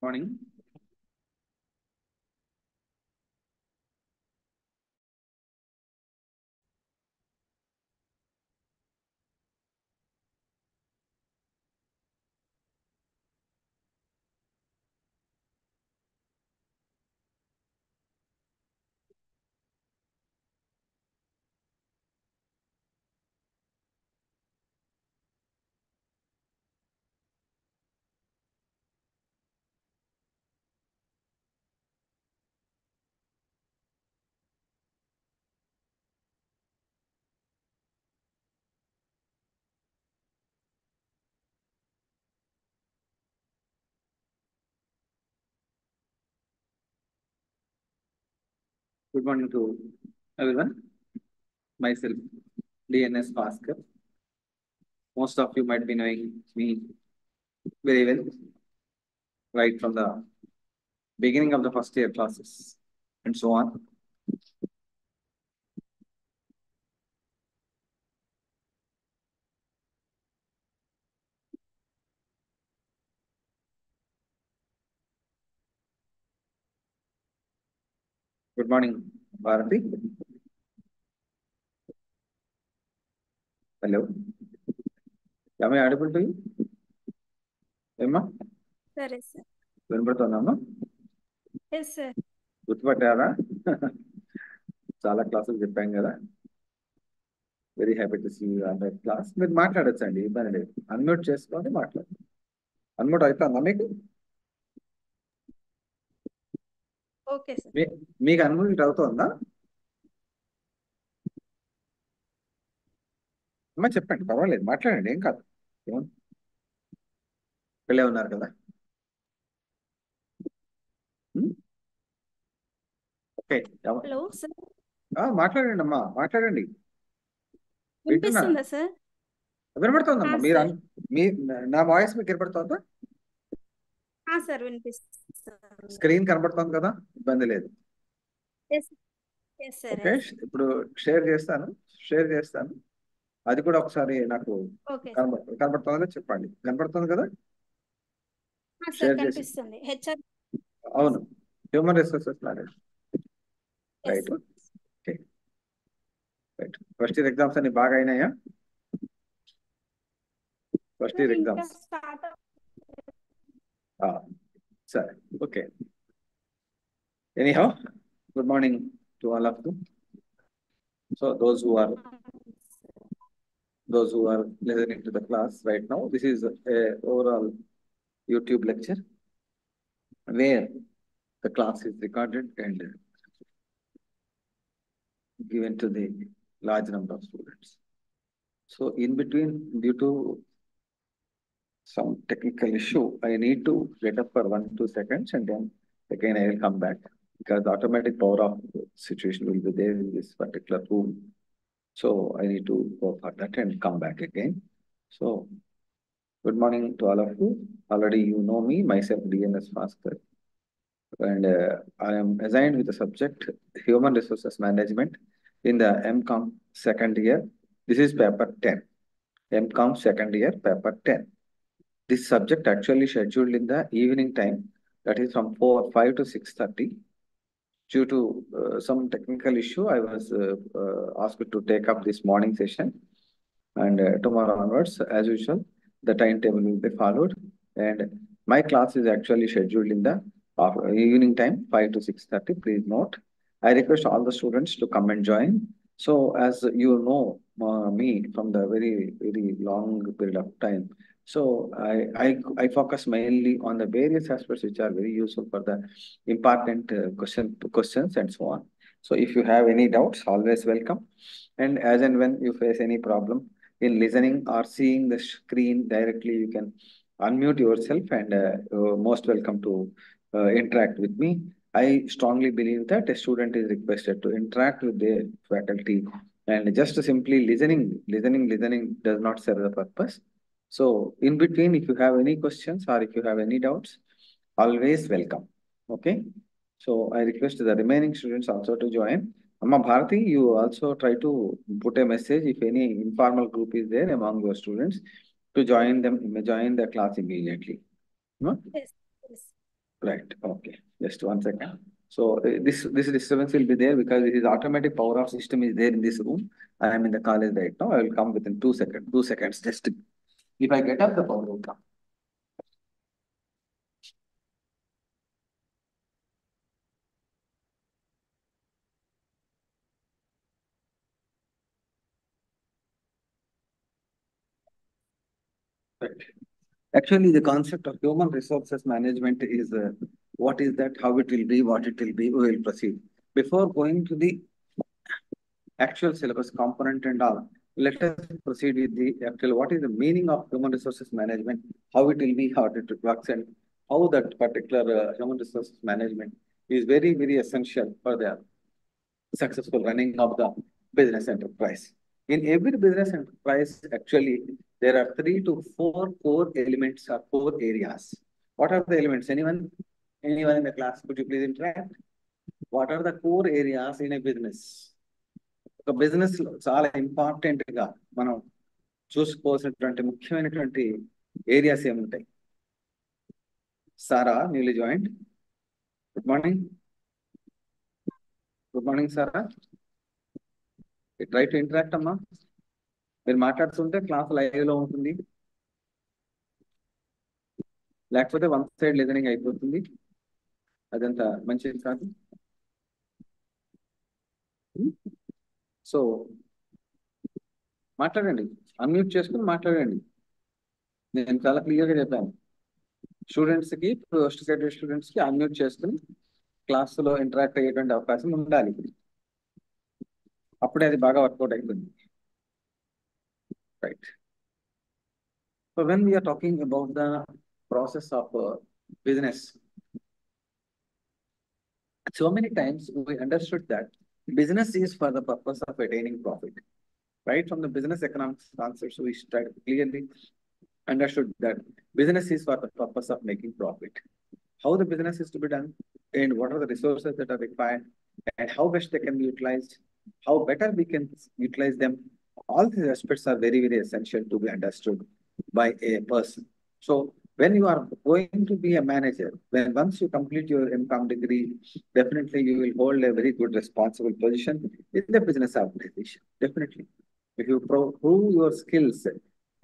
Morning. Good morning to everyone. Myself, DNS Bhaskar. Most of you might be knowing me very well, right from the beginning of the first year classes and so on. Good morning, Bharati. Hello. Am I audible to you? Emma? సరే sir వినపడుతున్నామా? Yes sir గుర్తుపట్టారా? చాలా క్లాసులు చెప్పాం కదా. Very happy to see you on that class. మీరు మాట్లాడచ్చండి, ఇబ్బంది లేదు. అన్మ్యూట్ చేసుకొని మాట్లాడండి. అన్మ్యూట్ అవుతుందా మీకు? ఓకే సార్ మీకు అన్మ్యూట్ అవుతుందా? అమ్మా చెప్పండి, పర్వాలేదు, మాట్లాడండి, ఏం కాదు. వెళ్ళే ఉన్నారు కదా. ఓకే, హలో సార్ మాట్లాడండి అమ్మా, మాట్లాడండి. వింటున్నా, వినిపిస్తుందా సార్ వినపడుతుందమ్మా. మీరు సార్ మీ నా వాయిస్ మీకు వినపడుతుందా? సార్ వినిపిస్తుంది స్క్రీన్ కనపడుతుంది కదా, ఇబ్బంది లేదు. ఎస్ సార్ ఓకే, ఇప్పుడు షేర్ చేస్తాను. అది కూడా ఒకసారి నాకు ఓకే కనపడుతుందా చెప్పండి. కనపడుతుంది కదా? సార్ షేర్ చేసి, కనిపిస్తుంది హెచ్ఆర్ అవును, human resources management. Right, okay, right. First year exams అన్ని బాగా అయినాయా? ఫస్ట్ ఇయర్ ఎగ్జామ్స్ సరే, okay. Anyhow, good morning to all of you. So those who are listening to the class right now, this is a overall YouTube lecture where the class is recorded and given to the large number of students. So in between, due to some technical issue, I need to get up for 1-2 seconds and then again I will come back, because the automatic power off situation will be there in this particular room. So I need to go for that and come back again. So good morning to all of you. Already you know me, myself DNS Bhaskar, and I am assigned with the subject Human Resources Management in the MCOM second year. This is paper 10. MCOM second year, paper 10. This subject actually scheduled in the evening time, that is from 5 to 6:30. Due to some technical issue, I was asked to take up this morning session. And tomorrow onwards, as usual, the timetable will be followed. And my class is actually scheduled in the evening time, 5 to 6:30. Please note. I request all the students to come and join. So as you know me from the very, very long period of time, so I focus mainly on the various aspects which are very useful for the important questions and so on. So if you have any doubts, always welcome. And as and when you face any problem in listening or seeing the screen directly, you can unmute yourself, and most welcome to interact with me. I strongly believe that a student is requested to interact with the faculty, and just simply listening does not serve the purpose. So in between, if you have any questions or if you have any doubts, always welcome. Okay. So I request the remaining students also to join. Amma Bharati, you also try to put a message if any informal group is there among your students to join the class immediately. No? Yes. Right. Okay. Just 1 second. So this disturbance will be there because it is automatic power off system is there in this room. I am in the college right now. I will come within 2 seconds. 2 seconds. Just if I get up, the power will come. Right. Actually, the concept of human resources management is what is that, how it will be, what it will be, we will proceed. Before going to the actual syllabus component and all, let us proceed with the actual, what is the meaning of human resources management, how it will be, how it works, and how that particular human resources management is very, very essential for the successful running of the business enterprise. In every business enterprise, actually, there are 3 to 4 core elements or core areas. What are the elements? Anyone in the class, could you please interact? What are the core areas in a business? ఒక business లో చాలా important గా మనం చూసుకోవాల్సినటువంటి ముఖ్యమైనటువంటి areas ఏముంటాయి? Sarah, newly joined. Good morning. Good morning Sarah. Try to interact అమ్మా. మీరు మాట్లాడుతుంటే క్లాస్ లైవ్ లో ఉంటుంది, లేకపోతే వన్ సైడ్ లిజనింగ్ అయిపోతుంది. అదంతా మంచిది కాదు. సో మాట్లాడండి, అన్మ్యూట్ చేసుకుని మాట్లాడండి. నేను చాలా క్లియర్ గా చెప్పాను. స్టూడెంట్స్ కి, పోస్ట్ గ్రాడ్యుయేట్ స్టూడెంట్స్ కి అన్మ్యూట్ చేసుకుని క్లాసులో ఇంటరాక్ట్ అయ్యేటువంటి అవకాశం ఉండాలి. అప్పుడే అది బాగా వర్కౌట్ అవుతుంది. Right. So when we are talking about the process of business, so many times we understood that business is for the purpose of attaining profit. Right from the business economics concepts, we started clearly understood that business is for the purpose of making profit. How the business is to be done, and what are the resources that are required, and how best they can be utilized, how better we can utilize them. All these aspects are very, very essential to be understood by a person. So when you are going to be a manager, when once you complete your MCOM degree, definitely you will hold a very good responsible position in the business organization. Definitely. If you prove your skills,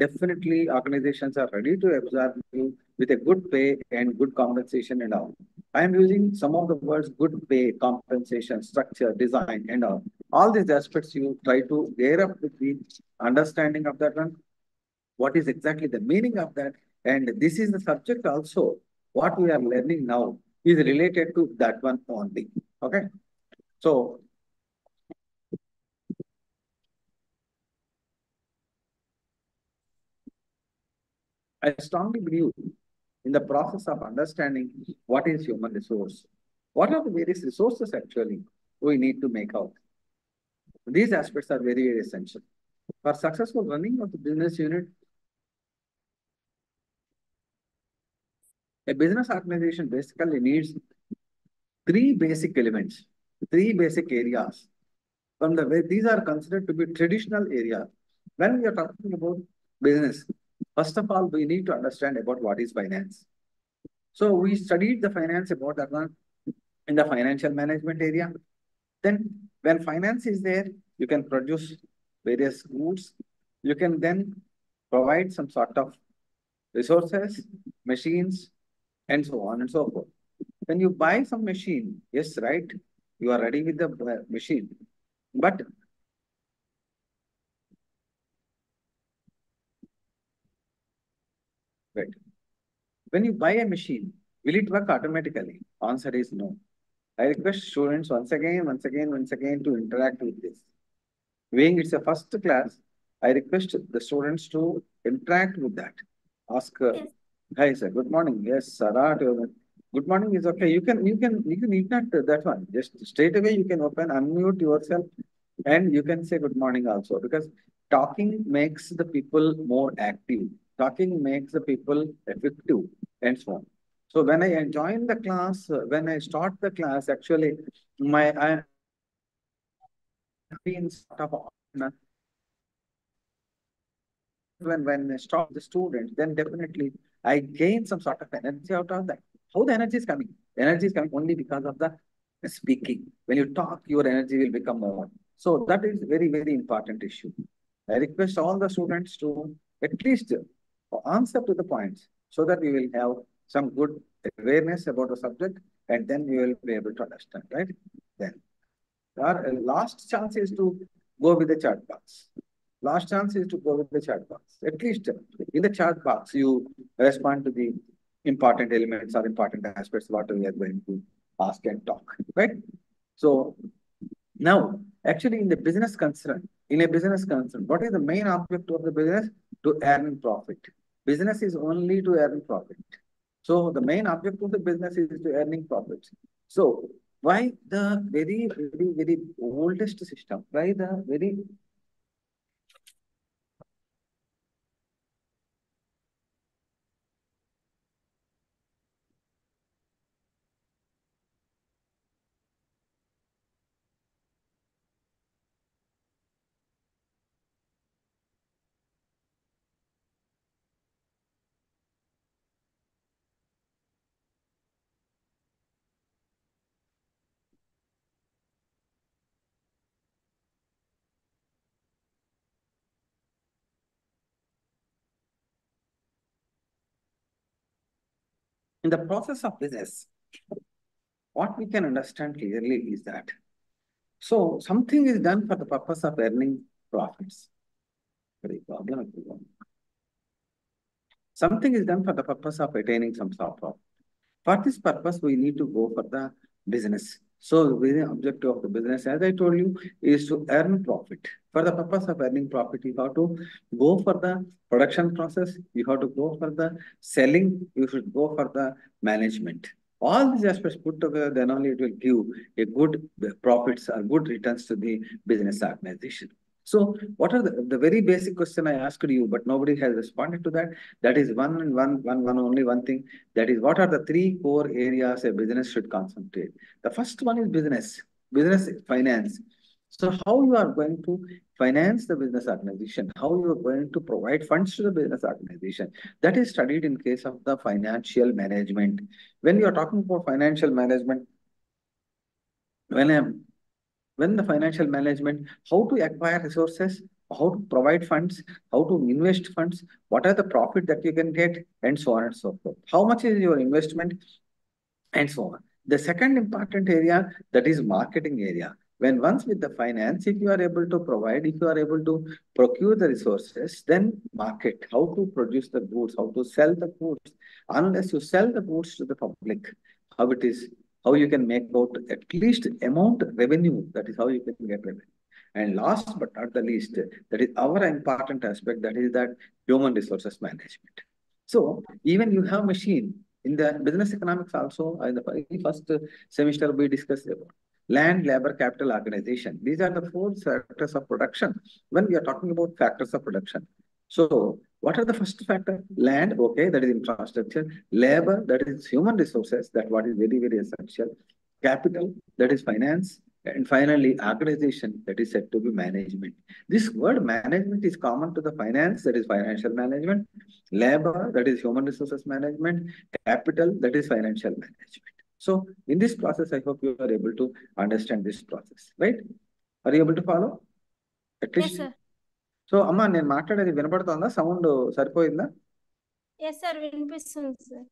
definitely organizations are ready to absorb you with a good pay and good compensation and all. I am using some of the words: good pay, compensation, structure, design, and all. All these aspects you try to gear up with the understanding of that one. What is exactly the meaning of that? And this is the subject also. What we are learning now is related to that one only. Okay. So I strongly believe in the process of understanding what is human resource. What are the various resources actually we need to make out? These aspects are very, very essential. For successful running of the business unit, a business organization basically needs 3 basic elements, 3 basic areas. From the way these are considered to be traditional areas. When we are talking about business, first of all, we need to understand about what is finance. So we studied the finance about that one in the financial management area. Then when finance is there, you can produce various goods. You can then provide some sort of resources, machines, and so on and so forth. When you buy some machine, yes, right, you are ready with the machine. But right, when you buy a machine, will it work automatically? Answer is no. I request students once again to interact with this. Being it's a first class, I request the students to interact with that. Ask, Yes. hi sir, good morning. Yes, Sarah. Good morning is okay. You can need not that one. Just straight away you can open, unmute yourself, and you can say good morning also, because talking makes the people more active. Talking makes the people effective and so on. So when I join the class, when I start the class, actually I been sort of when I stop the students, then definitely I gain some sort of energy out of that. How the energy is coming? Energy is coming only because of the speaking. When you talk, your energy will become more. So that is very, very important issue. I request all the students to at least answer to the points so that we will have some good awareness about the subject, and then we will be able to understand, right? Then our last chance is to go with the chat box. Last chance is to go with the chat box. At least in the chat box, you respond to the important elements or important aspects what we are going to ask and talk, right? So now, actually, in a business concern, what is the main object of the business? To earn profit. Business is only to earn profit. So the main object of the business is to earning profits. So why the very, very, very oldest system? Why the very in the process of business, what we can understand clearly is that so something is done for the purpose of earning profits. Very problem. Something is done for the purpose of attaining some sort of profit. For this purpose, we need to go for the business. So the very objective of the business, as I told you, is to earn profit. For the purpose of earning profit, you have to go for the production process, you have to go for the selling, you should go for the management. All these aspects put together, then only it will give a good profits or good returns to the business organization. So what are the very basic question I asked you, but nobody has responded to that. That is only one thing. That is, what are the three core areas a business should concentrate? The first one is business finance. So how you are going to finance the business organization, how you are going to provide funds to the business organization. That is studied in case of the financial management. When you are talking about financial management, when the financial management, how to acquire resources, how to provide funds, how to invest funds, what are the profit that you can get, and so on and so forth. How much is your investment, and so on. The second important area, that is marketing area. When once with the finance, if you are able to provide, if you are able to procure the resources, then market, how to produce the goods, how to sell the goods. Unless you sell the goods to the public, how it is, how you can make out at least amount revenue, that is how you can get revenue. And last but not the least, that is our important aspect, that is that human resources management. So even you have machine, in the business economics also, in the first semester, we discussed about land, labor, capital, organization. These are the four factors of production when we are talking about factors of production. So what are the first factor? Land, okay, that is infrastructure. Labor, that is human resources, that what is very, very essential. Capital, that is finance. And finally, organization, that is said to be management. This word management is common to the finance, that is financial management. Labor, that is human resources management. Capital, that is financial management. So in this process, I hope you are able to understand this process, right? Are you able to follow? At Yes, least. sir. So, Amma, నేను మాట్లాడేది వినపడుతుందా? Sound సరిపోయిందా? Yes, sir. వినిపిస్తుంది sir.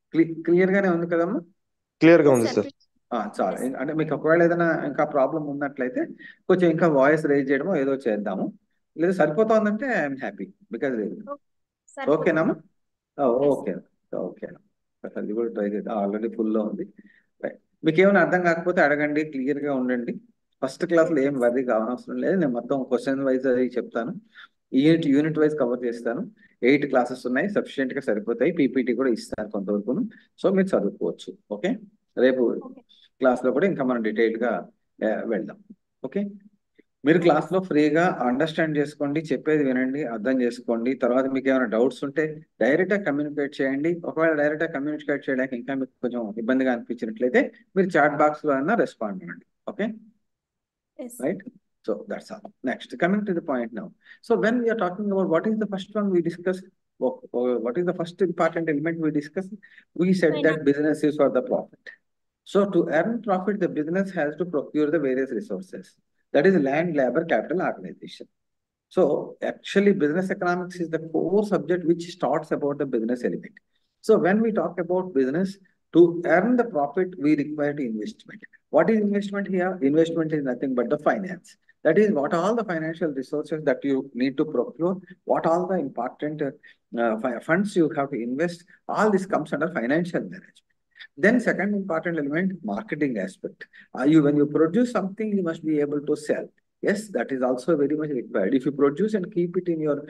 Clear గానే ఉంది కదమ్మా? Clear గా ఉంది సార్. చాలా. అంటే మీకు ఒకవేళ ఏదైనా ఇంకా ప్రాబ్లం ఉన్నట్లయితే కొంచెం ఇంకా వాయిస్ రైజ్ చేయడమో ఏదో చేద్దాము. లేదా సరిపోతుందంటే ఐఎమ్ హ్యాపీ బికాజ్ ఓకేనమ్మా? Okay okay. అది కూడా ట్రై చేద్దాం. ఆల్రెడీ ఫుల్లో ఉంది. మీకు ఏమైనా అర్థం కాకపోతే అడగండి, క్లియర్ గా ఉండండి. ఫస్ట్ క్లాస్ లో ఏం వర్రీ కావనవసరం లేదు. నేను మొత్తం క్వశ్చన్ వైజ్ అది చెప్తాను. యూనిట్ వైజ్ కవర్ చేస్తాను. 8 క్లాసెస్ ఉన్నాయి, సఫిషియెంట్ గా సరిపోతాయి. పీపీటీ కూడా ఇస్తాను కొంతవరకు. సో మీరు చదువుకోవచ్చు. ఓకే, రేపు క్లాస్ లో కూడా ఇంకా మనం డీటెయిల్ గా వెళ్దాం. ఓకే, మీరు క్లాస్ లో ఫ్రీగా అండర్స్టాండ్ చేసుకోండి, చెప్పేది వినండి, అర్థం చేసుకోండి. తర్వాత మీకు ఏమైనా డౌట్స్ ఉంటే డైరెక్ట్ గా కమ్యూనికేట్ చేయండి. ఒకవేళ డైరెక్ట్ గా కమ్యూనికేట్ చేయడానికి ఇంకా మీకు కొంచెం ఇబ్బందిగా అనిపించినట్లయితే మీరు చాట్ బాక్స్ లో అయినా రెస్పాండ్ అవ్వండి. Okay, right? So that's all. Next, coming to the point now. So when we are talking about what is the first one we discussed, what is the first important element we discussed? We said that Finance. business is for the profit. So to earn profit, the business has to procure the various resources. That is land, labor, capital, organization. So actually, business economics is the core subject which starts about the business element. So when we talk about business, to earn the profit, we require the investment. What is investment here? Investment is nothing but the finance. That is what all the financial resources that you need to procure, what all the important funds you have to invest, all this comes under financial management. Then second important element, marketing aspect. When you produce something, you must be able to sell. Yes, that is also very much required. If you produce and keep it in your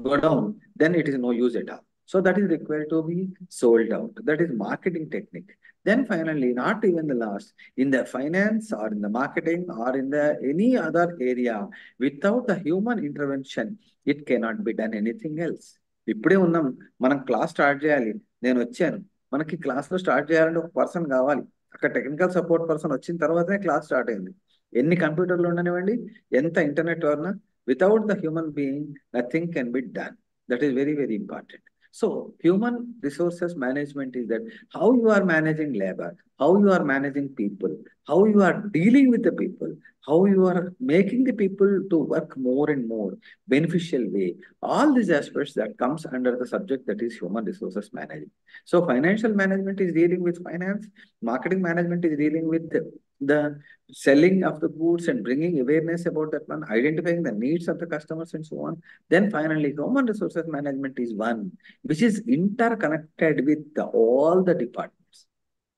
godown, then it is no use at all. So that is required to be sold out. That is marketing technique. Then finally, not even the last, in the finance or in the marketing or in the any other area, without the human intervention, it cannot be done anything else. ఇప్పుడే ఉన్నాం మనం class start చేయాలి నేను వచ్చాను మనకి class లో start చేయాలంటే ఒక పర్సన్ కావాలి అక్కడ టెక్నికల్ సపోర్ట్ పర్సన్ వచ్చిన తర్వాతనే క్లాస్ స్టార్ట్ అయింది ఎన్ని కంప్యూటర్లు ఉండనివ్వండి ఎంత ఇంటర్నెట్ ఉన్నా without the human being nothing can be done that is very very important so human resources management is that how you are managing labor, how you are managing people, how you are dealing with the people, how you are making the people to work more and more beneficial way. All these aspects that comes under the subject that is human resources management. So financial management is dealing with finance, marketing management is dealing with the selling of the goods and bringing awareness about that one, identifying the needs of the customers and so on. Then finally, human resources management is one which is interconnected with all the departments.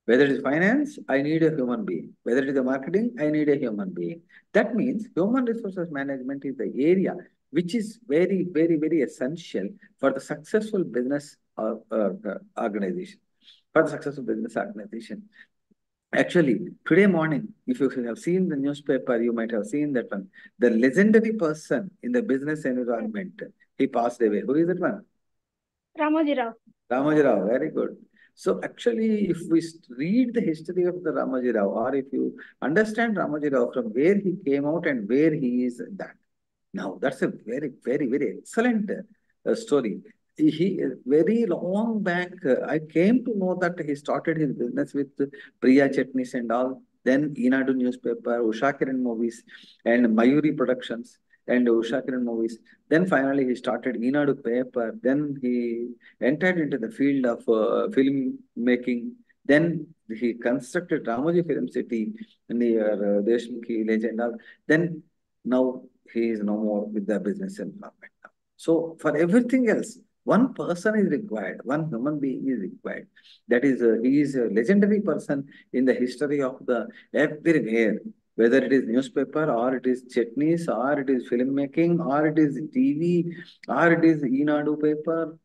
Whether it is finance, I need a human being. Whether it is the marketing, I need a human being. That means human resources management is the area which is very, very, very essential for the successful business organization. For the successful business organization. Actually, today morning, if you have seen the newspaper, you might have seen that one. The legendary person in the business environment, he passed away. Who is that one? Ramoji Rao. Ramoji Rao, very good. So actually, if we read the history of the Ramoji Rao, or if you understand Ramoji Rao from where he came out and where he is that. Now, that's a very, very, very excellent story. He very long back, I came to know that he started his business with Priya Chutneys and all. Then Eenadu newspaper, Usha Kiran movies, and Mayuri Productions and Usha Kiran movies. Then finally he started Eenadu paper. Then he entered into the field of film making. Then he constructed Ramoji Film City near Deshmukhi village and all. Then now he is no more with the business environment. So for everything else, one person is required, one human being is required. That is, he is a legendary person in the history of the everywhere. Whether it is newspaper or it is chutneys or it is filmmaking or it is TV or it is Eenadu paper,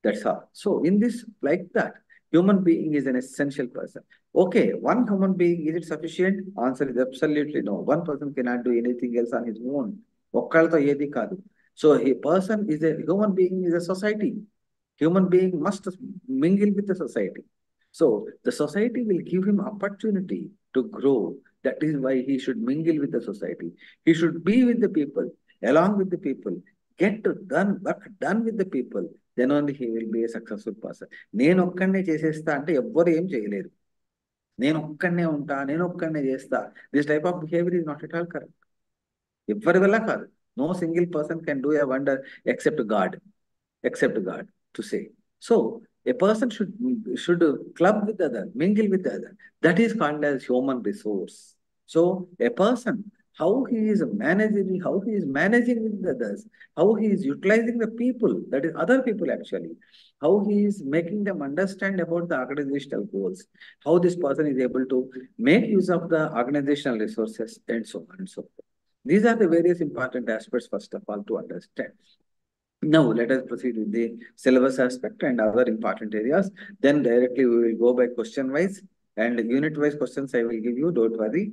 that's all. So in this, like that, human being is an essential person. Okay, one human being, is it sufficient? Answer is absolutely no. One person cannot do anything else on his own. ఒక్కళ్ళతో ఏది కాదు. So a person is a human being is a society. Human being must mingle with the society. So the society will give him opportunity to grow. That is why he should mingle with the society. He should be with the people, along with the people, get work done with the people. Then only he will be a successful person. నేను ఒక్కనే చేసేస్తా అంటే ఎవ్వరు ఏం చేయలేరు. నేను ఒక్కనే ఉంటా, నేను ఒక్కనే చేస్తా. This type of behavior is not at all correct. ఎవ్వరి వల్ల కాదు. No single person can do a wonder except God to say. So a person should club with the other, mingle with the other. That is called as human resource. So a person, how he is managing with the others, how he is utilizing the people, that is other people actually, how he is making them understand about the organizational goals, how this person is able to make use of the organizational resources and so on and so forth. These are the various important aspects, first of all, to understand. Now, let us proceed with the syllabus aspect and other important areas. Then directly we will go by question-wise and unit-wise questions I will give you, don't worry.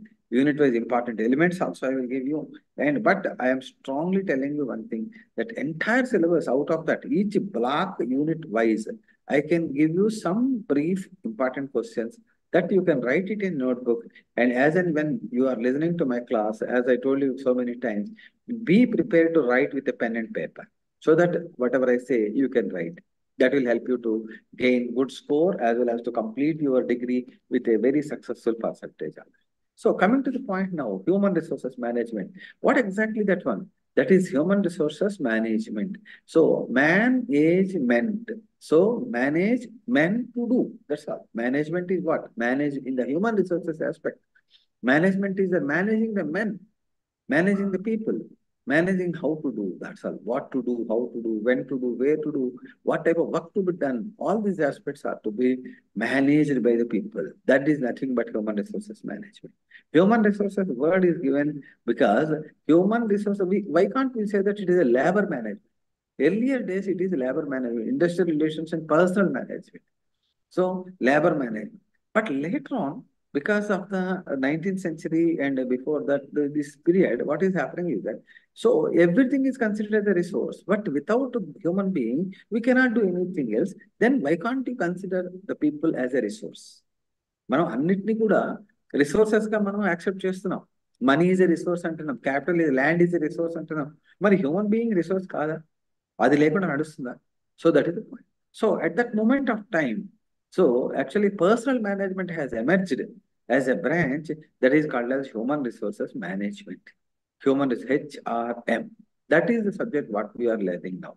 Unit-wise important elements also I will give you. But I am strongly telling you one thing, that entire syllabus, out of that, each block unit-wise, I can give you some brief important questions that you can write it in notebook. And as and when you are listening to my class, as I told you so many times, be prepared to write with a pen and paper, so that whatever I say, you can write. That will help you to gain good score as well as to complete your degree with a very successful percentage. So coming to the point now, human resources management. What exactly that one? That is human resources management. So management. So manage men to do. That's all. Management is what? Manage in the human resources aspect. Management is the managing the men, managing the people, managing how to do, that's all, what to do, how to do, when to do, where to do, what type of work to be done. All these aspects are to be managed by the people. That is nothing but human resources management. Human resources word is given because human resources, why can't we say that it is a labor management? Earlier days, it is labor management, industrial relations and personal management. So labor management. But later on, because of the 19th century and before that, this period, what is happening is that, so everything is considered as a resource, but without a human being, we cannot do anything else. Then why can't you consider the people as a resource? మనం అన్నిటినీ కూడా resources గా మనం accept చేస్తున్నాం. Money is a resource అంటున్నాం, capital is land is a resource అంటున్నాం. మరి human being resource కాదా? అది లేకుండా నడుస్తుందా? So that is the point. So at that moment of time, so actually personal management has emerged as a branch that is called as human resources management. Human is HRM. That is the subject what we are learning now.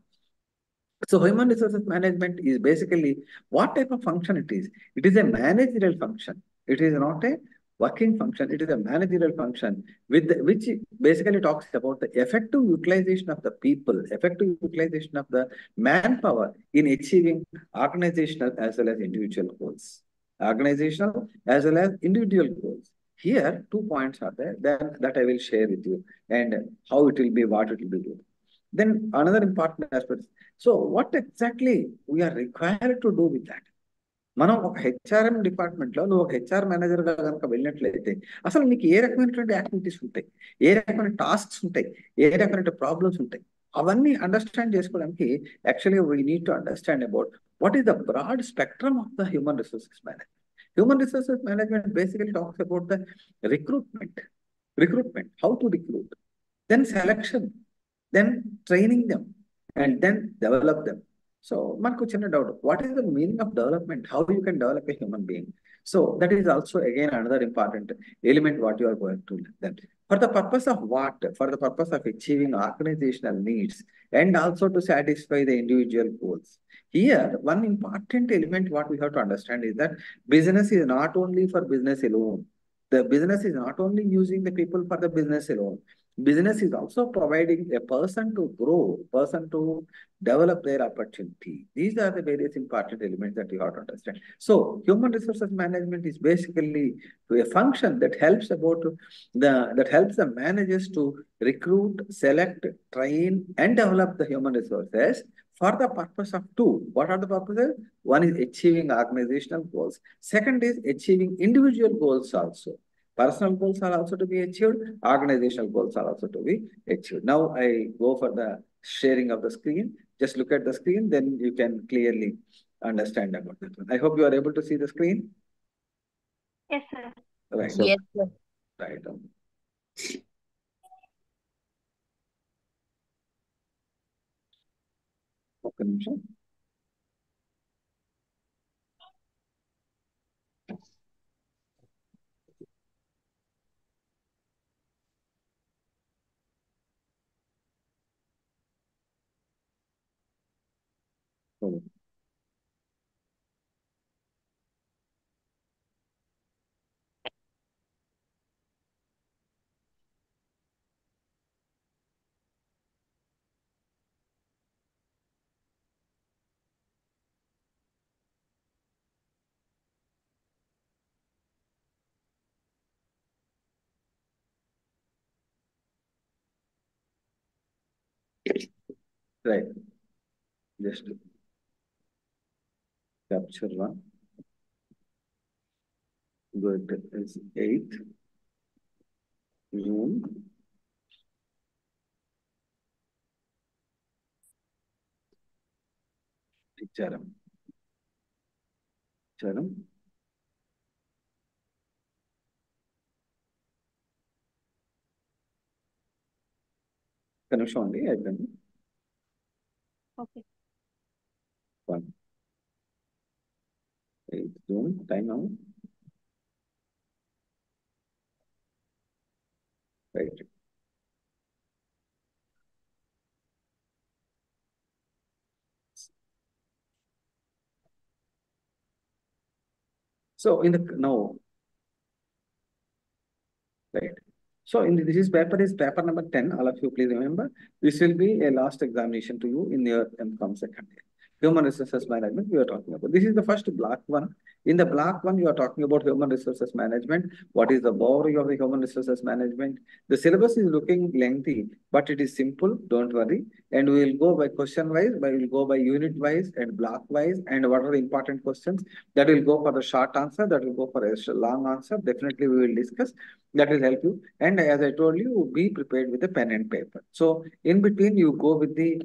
So human resources management is basically what type of function it is. It is a managerial function. It is not a working function. It is a managerial function which basically talks about the effective utilization of the people, effective utilization of the manpower in achieving organizational as well as individual goals. Organizational as well as individual goals. Here, 2 points are there that I will share with you and how it will be, what it will be doing. Then another important aspect. So what exactly we are required to do with that? మనం ఒక HRM department లో నువ్వు ఒక HR manager గా కనుక వెళ్ళినట్లయితే అసలు నీకు ఏ రకమైనటువంటి యాక్టివిటీస్ ఉంటాయి, ఏ రకమైన టాస్క్స్ ఉంటాయి, ఏ రకమైన ప్రాబ్లమ్స్ ఉంటాయి, అవన్నీ అండర్స్టాండ్ చేసుకోవడానికి actually we need to understand about what is the broad spectrum of the human resources management. Human resources management basically talks about the recruitment, how to recruit, then selection, then training them, and then develop them. So, మనకు చిన్న doubt. What is the meaning of development? How you can develop a human being? So, that is also again another important element what you are going to learn. Then, for the purpose of what? For the purpose of achieving organizational needs and also to satisfy the individual goals. Here, one important element what we have to understand is that business is not only for business alone. The business is not only using the people for the business alone. Business is also providing a person to grow, person to develop their opportunity. These are the various important elements that you have to understand. So human resources management is basically a function that helps the managers to recruit, select, train, and develop the human resources for the purpose of two. What are the purposes? One is achieving organizational goals. Second is achieving individual goals also. Personal goals are also to be achieved. Organizational goals are also to be achieved. Now I go for the sharing of the screen. Just look at the screen, then you can clearly understand about that one. I hope you are able to see the screen. Yes, sir. Right. Yes, sir. Right. ఒక్క నిమిషం. Right. Just capture one. Good. It's 8 June. Charam. Connection only, I can. Okay. 1. 8 June, time now. Right. So in the now, right. So in this is paper number 10. All of you please remember, this will be a last examination to you in your MCOM second year. Human resources management we are talking about. This is the first block 1. In the block 1, you are talking about human resources management. What is the boundary of the human resources management? The syllabus is looking lengthy, but it is simple. Don't worry. And we will go by question wise, we will go by unit wise and block wise, and what are the important questions that will go for the short answer, that will go for a long answer. Definitely we will discuss. That will help you. And as I told you, be prepared with a pen and paper. So in between, you go with the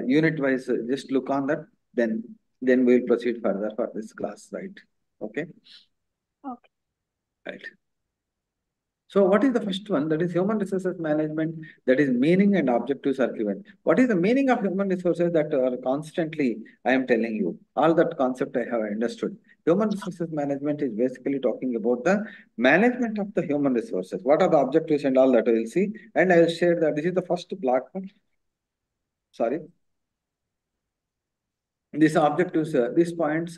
unit wise, just look on that, then we'll proceed further for this class, right? Okay. Okay. Right. So what is the first one? That is human resources management. That is meaning and objectives are given. What is the meaning of human resources that are constantly I am telling you? All that concept I have understood. Human resources management is basically talking about the management of the human resources. What are the objectives and all that we will see. And I will share that this is the first block. Sorry. These objectives, these points,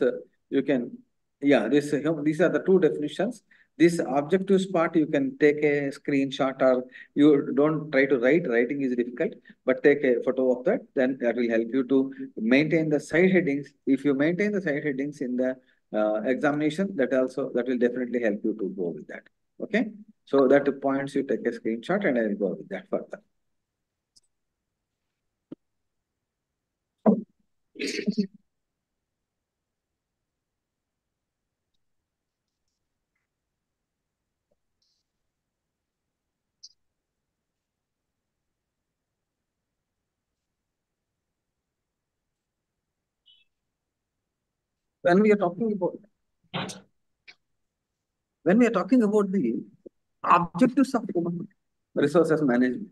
you can, yeah, these are the two definitions. This objectives part, you can take a screenshot, or you don't try to write. Writing is difficult, but take a photo of that. Then that will help you to maintain the side headings. If you maintain the side headings in the examination, that will definitely help you to go with that. Okay. So that points you take a screenshot, and I will go with that further. When we are talking about the objectives of human resources management,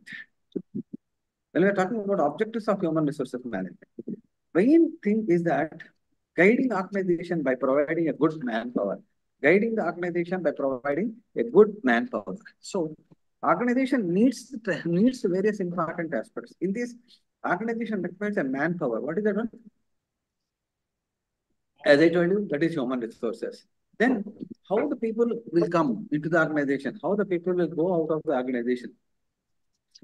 when we are talking about objectives of human resources management, main thing is that guiding organization by providing a good manpower. Guiding the organization by providing a good manpower. So, organization needs various important aspects. In this, organization requires a manpower. What is that one? As I told you, that is human resources. Then, how the people will come into the organization? How the people will go out of the organization?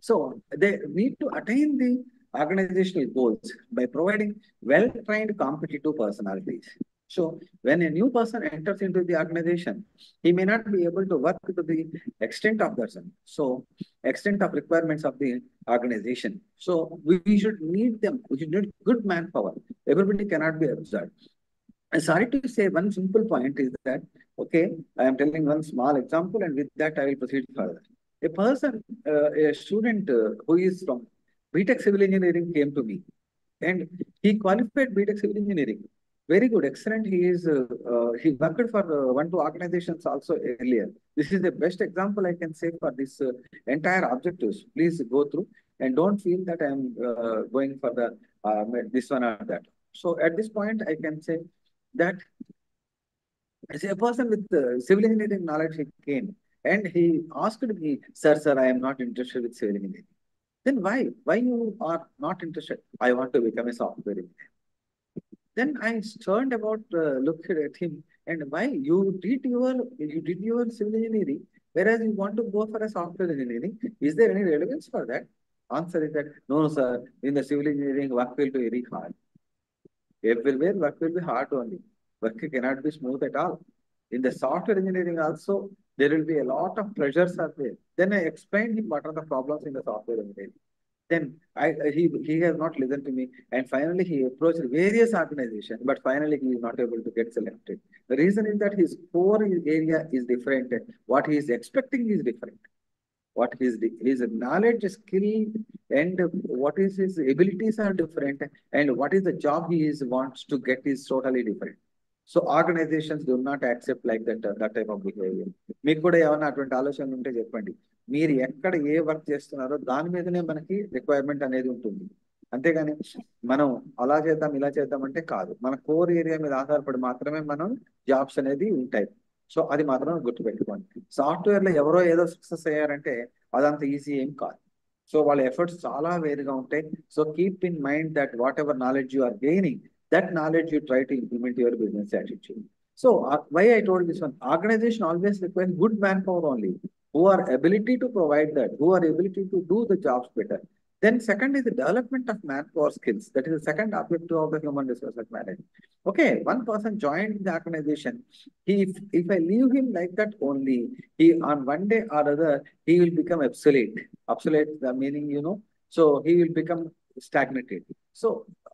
So they need to attain the organizational goals by providing well-trained competitive personalities. So when a new person enters into the organization, he may not be able to work to the extent of person. So extent of requirements of the organization. So we should need them. We should need good manpower. Everybody cannot be absorbed. Sorry to say, one simple point is that, okay, I am telling one small example, and with that I will proceed further. A student who is from BTech Civil Engineering came to me, and he qualified BTech Civil Engineering. Very good, excellent. He worked for 1-2 organizations also earlier. This is the best example I can say for this entire objectives. Please go through and don't feel that I am going for the this one or that. So at this point, I can say that as a person with civil engineering knowledge, he came and he asked me, sir, I am not interested with civil engineering. Then why? Why you are not interested? I want to become a software engineer. Then I turned about, looked at him, and why you did your civil engineering, whereas you want to go for a software engineering. Is there any relevance for that? Answer is that no, sir. In the civil engineering, work will be very hard. Everywhere work will be hard only. Work cannot be smooth at all. In the software engineering also, there will be a lot of pressures are there. Then I explained him what are the problems in the software engineering. Then he has not listened to me, and finally he approached various organizations, but finally he is not able to get selected. The reason is that his core area is different. What he is expecting is different. What his knowledge, skill, and what is his abilities are different, and what is the job he wants to get is totally different. So organizations do not accept like that type of behavior. మీకు కూడా ఏమైనా అటువంటి ఆలోచనలు ఉంటే చెప్పండి. మీరు ఎక్కడ ఏ work చేస్తున్నారో దాని మీదనే మనకి రిక్వైర్మెంట్ అనేది ఉంటుంది. అంతేగాని మనం అలా చేద్దాం ఇలా చేద్దాం అంటే కాదు. మన కోర్ ఏరియా మీద ఆధారపడి మాత్రమే మనం జాబ్స్ అనేది ఉంటాయి. సో అది మాత్రం గుర్తుపెట్టుకోండి. సాఫ్ట్వేర్ లో ఎవరో ఏదో సక్సెస్ అయ్యారంటే అదంత ఈజీ ఏం కాదు. సో వాళ్ళ ఎఫర్ట్స్ చాలా వేరుగా ఉంటాయి. So keep in mind that whatever knowledge you are gaining, that knowledge you try to implement your business attitude. So why I told this one, organization always requires good manpower only, who are ability to provide that, who are ability to do the jobs better. Then second is the development of manpower skills. That is the second objective of the human resources management. Okay, one person joined the organization. If I leave him like that only, he on one day or other he will become obsolete. Obsolete, the meaning So he will become stagnated. So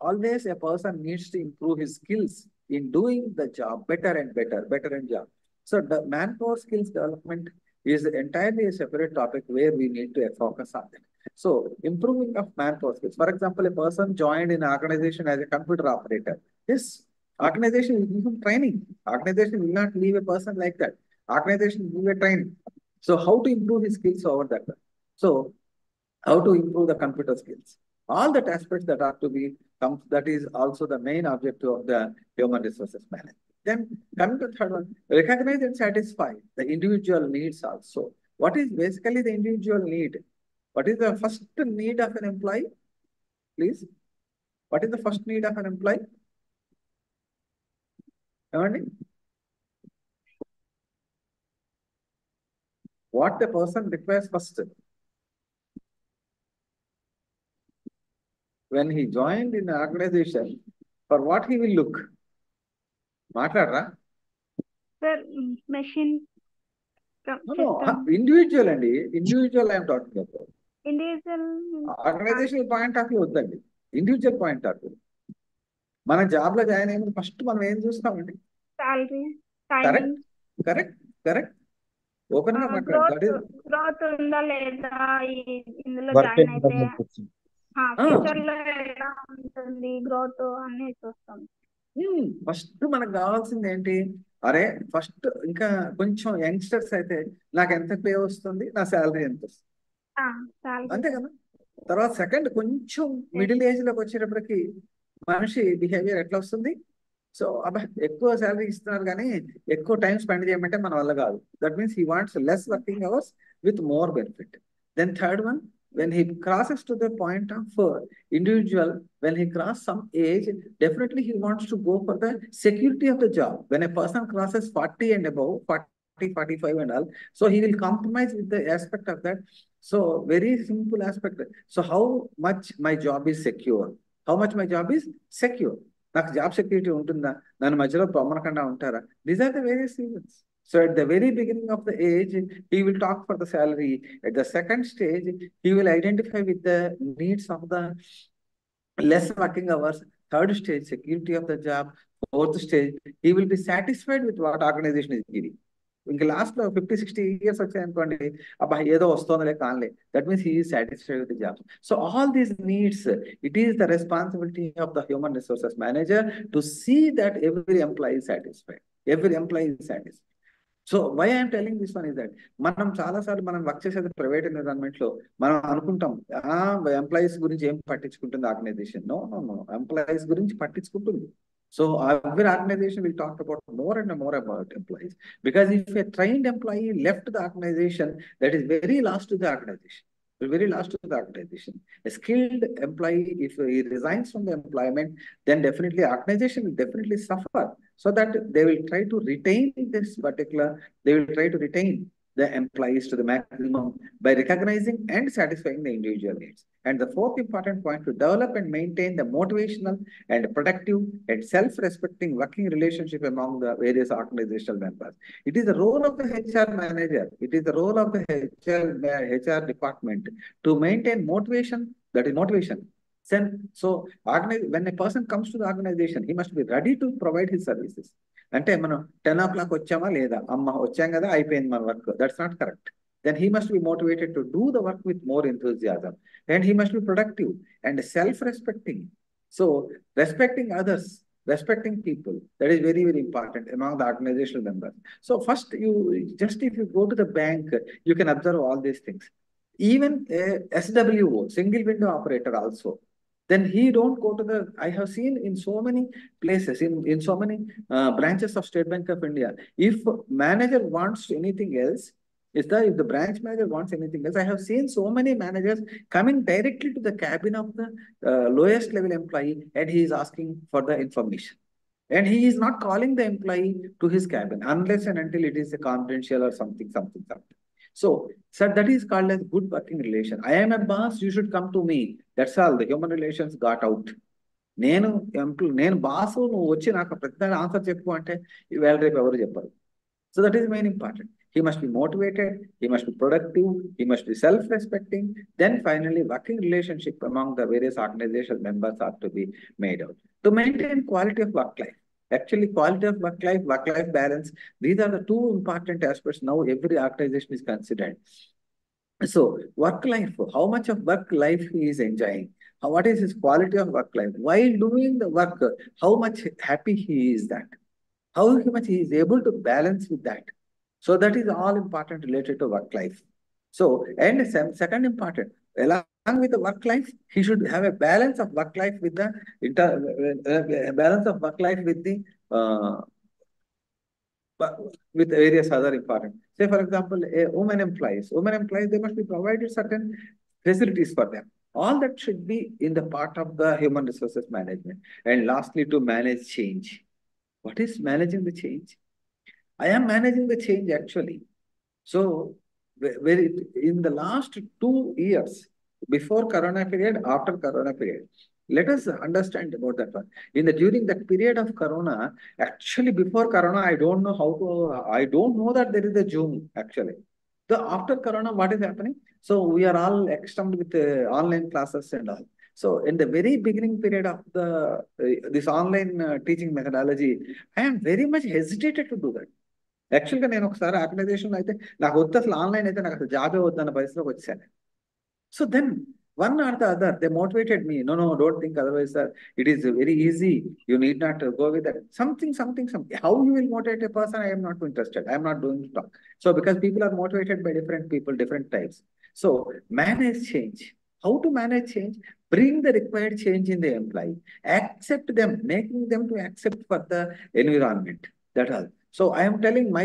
always a person needs to improve his skills in doing the job better and better and job. So the manpower skills development is entirely a separate topic where we need to focus on it. So improving of manpower skills. For example, a person joined in an organization as a computer operator. Yes, organization will give him training. Organization will not leave a person like that. Organization will give a training. So how to improve his skills over that? So how to improve the computer skills. All that aspects that are to be that is also the main objective of the human resources management. Then coming to the third one, recognize and satisfy the individual needs also. What is basically the individual need? What is the first need of an employee? Please. What is the first need of an employee? What the person requires first? When he joined in an organization, for what he will look? Maatladra? Sir, machine No, individual and individual I am talking about. individual Organizational point of view వద్దండి, individual point of view. మన job లో join అయిన first మనం ఏం చూస్తామండి? salary, correct timing, correct correct open గా మాట్లాడండి. growth ఉందా లేదా ఇందులో వర్క్ జాయిన్ అయితే, ఎన్విరాన్మెంట్ ఫ్యూచర్ లో ఎలా ఉంటుంది గ్రోత్ అన్ని చూస్తాం. ఫస్ట్ మనకు కావాల్సింది ఏంటి? అరే ఫస్ట్ ఇంకా కొంచెం యంగ్స్టర్స్ అయితే నాకు ఎంత పే వస్తుంది, నా శాలరీ ఎంత వస్తుంది, అంతే కదా. తర్వాత సెకండ్ కొంచెం మిడిల్ ఏజ్ లోకి వచ్చేటప్పటికి మనిషి బిహేవియర్ ఎట్లా వస్తుంది? సో అబ్బా ఎక్కువ శాలరీ ఇస్తున్నారు కానీ ఎక్కువ టైం స్పెండ్ చేయమంటే మన వల్ల కాదు. That means he wants less working hours with more benefit. Then third one, when he crosses to the point of individual, when he crosses some age, definitely he wants to go for the security of the job. When a person crosses 40 and above, 40, 45 and all, so he will compromise with the aspect of that. So very simple aspect. So how much my job is secure? How much my job is secure? నాకు job security ఉంటుందా? నన్ను మధ్యలో పొమ్మనకుండా ఉంటారా? These are the various reasons. So at the very beginning of the age, he will talk for the salary. At the second stage, he will identify with the needs of the less working hours. Third stage, security of the job. Fourth stage, he will be satisfied with what organization is giving. ఇంకా last లో 50-60 years వచ్చాయనుకోండి, అబ్బా ఏదో వస్తుందిలే కానిలే, that means he is satisfied with the jobs. So all these needs, it is the responsibility of the human resources manager to see that every employee satisfied, every employee satisfied. So why I'm telling this one is that మనం చాలాసార్లు మనం work చేసేది private environment లో మనం అనుకుంటాం employees గురించి ఏం పట్టించుకుంటుంది organization. No no no, employees గురించి పట్టించుకుంటుంది. So every organization will talk about more and more about employees, because if a trained employee left the organization, that is very lost to the organization. Very last to the organization. A skilled employee, if he resigns from the employment, then definitely organization will definitely suffer. So that they will try to retain this particular, they will try to retain the employees to the maximum by recognizing and satisfying the individual needs. And the fourth important point, to develop and maintain the motivational and productive and self-respecting working relationship among the various organizational members. It is the role of the HR manager, it is the role of the HR department to maintain motivation, that is motivation. So when a person comes to the organization, he must be ready to provide his services. అంటే మనం 10 o'clock వచ్చామా లేదా, అమ్మ వచ్చాం కదా అయిపోయింది మన work, that's not correct. Then he must be motivated to do the work with more enthusiasm, and he must be productive and self-respecting. So respecting others, respecting people, that is very, very important among the organizational members. So first, if you go to the bank, you can observe all these things. Even a SWO, single window operator also, then he don't go to the, I have seen in so many places, in so many branches of State Bank of India, if manager wants anything else, if the branch manager wants anything else, I have seen so many managers coming directly to the cabin of the lowest level employee, and he is asking for the information. And he is not calling the employee to his cabin unless and until it is a confidential or something, something, something. So, sir, that is called as good working relation. I am a boss, you should come to me. That's all. The human relations got out. నేను boss నువ్వు వచ్చి నాకు ప్రతి answer చెప్పు అంటే వేళ రేపు ఎవరు చెప్పరు. So that is main important. He must be motivated, he must be productive, he must be self-respecting. Then finally, working relationship among the various organizational members are to be made out. To maintain quality of work life. Actually, quality of work life balance, these are the two important aspects now every organization is considering. So work life, how much of work life he is enjoying? What is his quality of work life? While doing the work, how much happy he is that? How much he is able to balance with that. So that is all important related to work life. So, and second important, along with the work life, he should have a balance of work life with the balance of work life with the with various other important. Say, for example, women employees, they must be provided certain facilities for them. All that should be in the part of the human resources management. And lastly, to manage change. What is managing the change? I am managing the change actually. So, in the last 2 years, before Corona period, after Corona period, let us understand about that one. During that period of Corona, actually before Corona, I don't know that there is a Zoom actually. The after Corona, what is happening? So we are all extended with online classes and all. So in the very beginning period of the this online teaching methodology, I am very much hesitated to do that. యాక్చువల్గా నేను ఒకసారి organisation అయితే నాకు వద్దు అసలు online అయితే నాకు అసలు జాబే వద్దన్న పరిస్థితిలోకి వచ్చాను. So then one or the other, they motivated me. No, don't think otherwise, sir. It is very easy. You need not go with that. Something. How you will motivate a person, I am not interested. I am not doing to talk. So because people are motivated by different people, different types. So manage change. How to manage change? Bring the required change in the employee. Accept them, making them to accept for the environment. That all. So I am telling my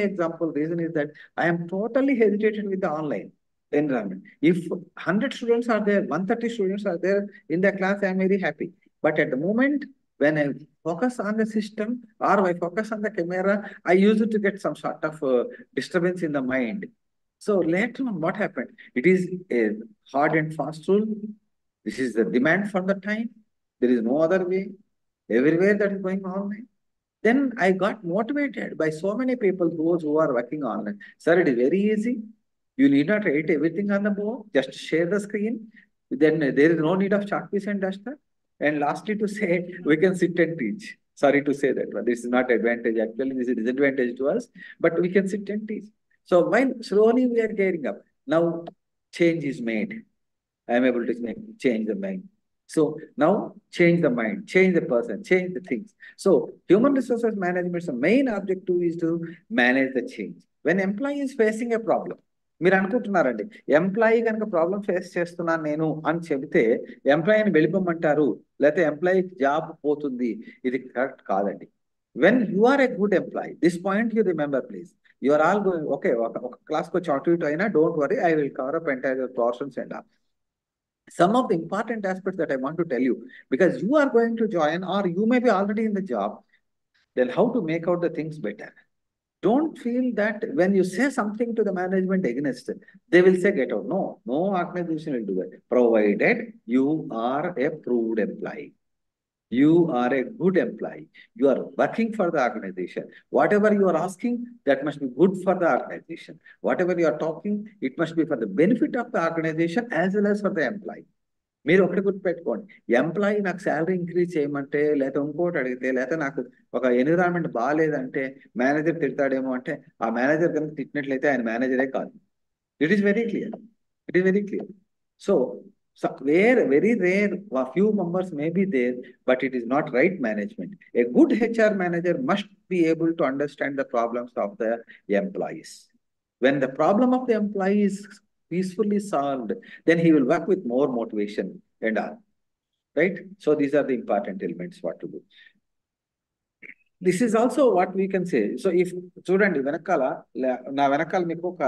example reason is that I am totally hesitated with the online environment. If 100 students are there, 130 students are there in the class, I am very happy. But at the moment, when I focus on the system or I focus on the camera, I used to get some sort of disturbance in the mind. So later on, what happened? It is a hard and fast rule. This is the demand for the time. There is no other way. Everywhere that is going online. Then I got motivated by so many people, those who are working online. Sir, it is very easy. You need not write everything on the board. Just share the screen. Then there is no need of chalk piece and duster. And lastly, to say we can sit and teach. Sorry to say that, but this is not advantage. Actually, this is disadvantage to us. But we can sit and teach. So while slowly we are gearing up, now change is made. I am able to change the mind. So now change the mind, change the person, change the things. So human resources management's main objective is to manage the change. When employee is facing a problem, మీరు అనుకుంటున్నారండి employee కనుక problem face చేస్తున్నాను నేను అని చెబితే ఎంప్లాయీని వెళ్ళిపోమంటారు, లేకపోతే employee job పోతుంది. ఇది కరెక్ట్ కాదండి. When you are a good employee, this point you remember please. You are all going okay, ఒక క్లాస్కి వచ్చి అటు ఇటు అయినా don't worry, I will cover up entire portions and all. Some of the important aspects that I want to tell you, because you are going to join or you may be already in the job, then how to make out the things better. Don't feel that when you say something to the management against, they will say get out. No organization will do that, provided you are a proved employee. You are a good employee. You are working for the organization. Whatever you are asking, that must be good for the organization. Whatever you are talking, it must be for the benefit of the organization as well as for the employee. మీరు ఒకటి గుర్తుపెట్టుకోండి, employee నాకు salary increase చేయమంటే, లేకపోతే ఇంకోటి అడిగితే, లేకపోతే నాకు ఒక ఎన్విరాన్మెంట్ బాగాలేదంటే మేనేజర్ తిడతాడేమో అంటే, ఆ మేనేజర్ కనుక తిట్టినట్లయితే ఆయన మేనేజరే కాదు. It is very clear. So very rare, a few members may be there, but it is not right management. A good HR manager must be able to understand the problems of the employees. When the problem of the employee is peacefully solved, then he will work with more motivation and all. right? So these are the important elements what to do. This is also what we can say. So if చూడండి వెనకాల నా వెనకాల మీకు ఒక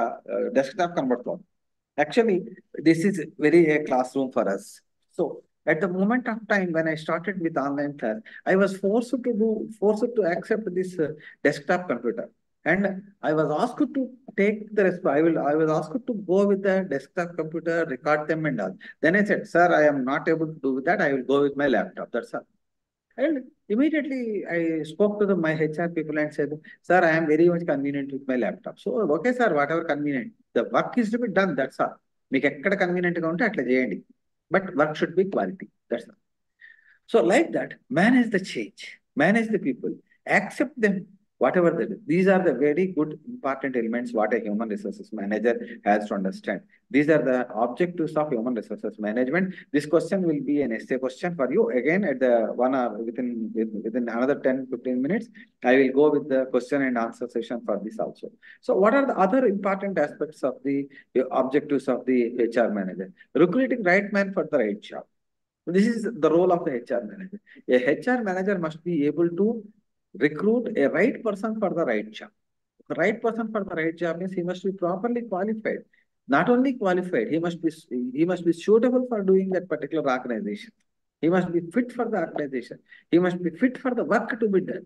desktop కనబడుతుంది. Actually, this is very a classroom for us. So at the moment of time when I started with online class, I was forced to accept this desktop computer, and I was asked to take the I was asked to go with the desktop computer, record them and all. Then I said, sir, I am not able to do that. I will go with my laptop. That's all. And immediately I spoke to my HR people and said, sir, I am very much convenient with my laptop. So, okay, sir, whatever convenient. The work is to be done, that's all. మీకు ఎక్కడ convenient గా ఉంటే అట్లా చేయండి. But work should be quality. That's all. So like that, manage the change, manage the people, accept them whatever that is. These are the very good important elements what a human resources manager has to understand. These are the objectives of human resources management. This question will be an essay question for you. Again, at the 1 hour, within another 10-15 minutes, I will go with the question and answer session for this also. So what are the other important aspects of the objectives of the HR manager? Recruiting right man for the right job. This is the role of the HR manager. A HR manager must be able to recruit a right person for the right job. The right person for the right job means he must be properly qualified. Not only qualified, he must be suitable for doing that particular organization. He must be fit for the organization. He must be fit for the work to be done.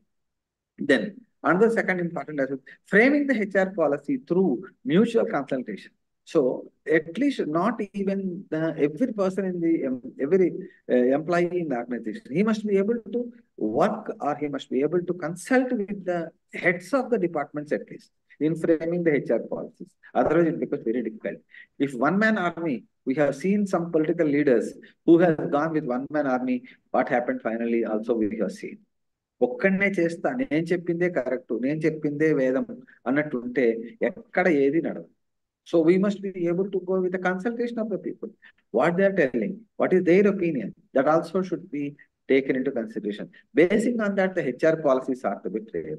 Then another second important aspect, framing the HR policy through mutual consultation. So at least not even every person in the every employee in the organization, he must be able to work, or he must be able to consult with the heads of the departments at least in framing the HR policies. Otherwise, it becomes very difficult. If one man army, we have seen some political leaders who have gone with one man army. What happened finally? Also, we have seen. ఒక్కడనే చేస్తా, నేను చెప్పిందే correct, నేను చెప్పిందే వేదం అన్నట్టు ఉంటే ఎక్కడ ఏది నడవదు. So we must be able to go with the consultation of the people, what they are telling, what is their opinion. That also should be taken into consideration. Basing on that, the HR policies are to be clear.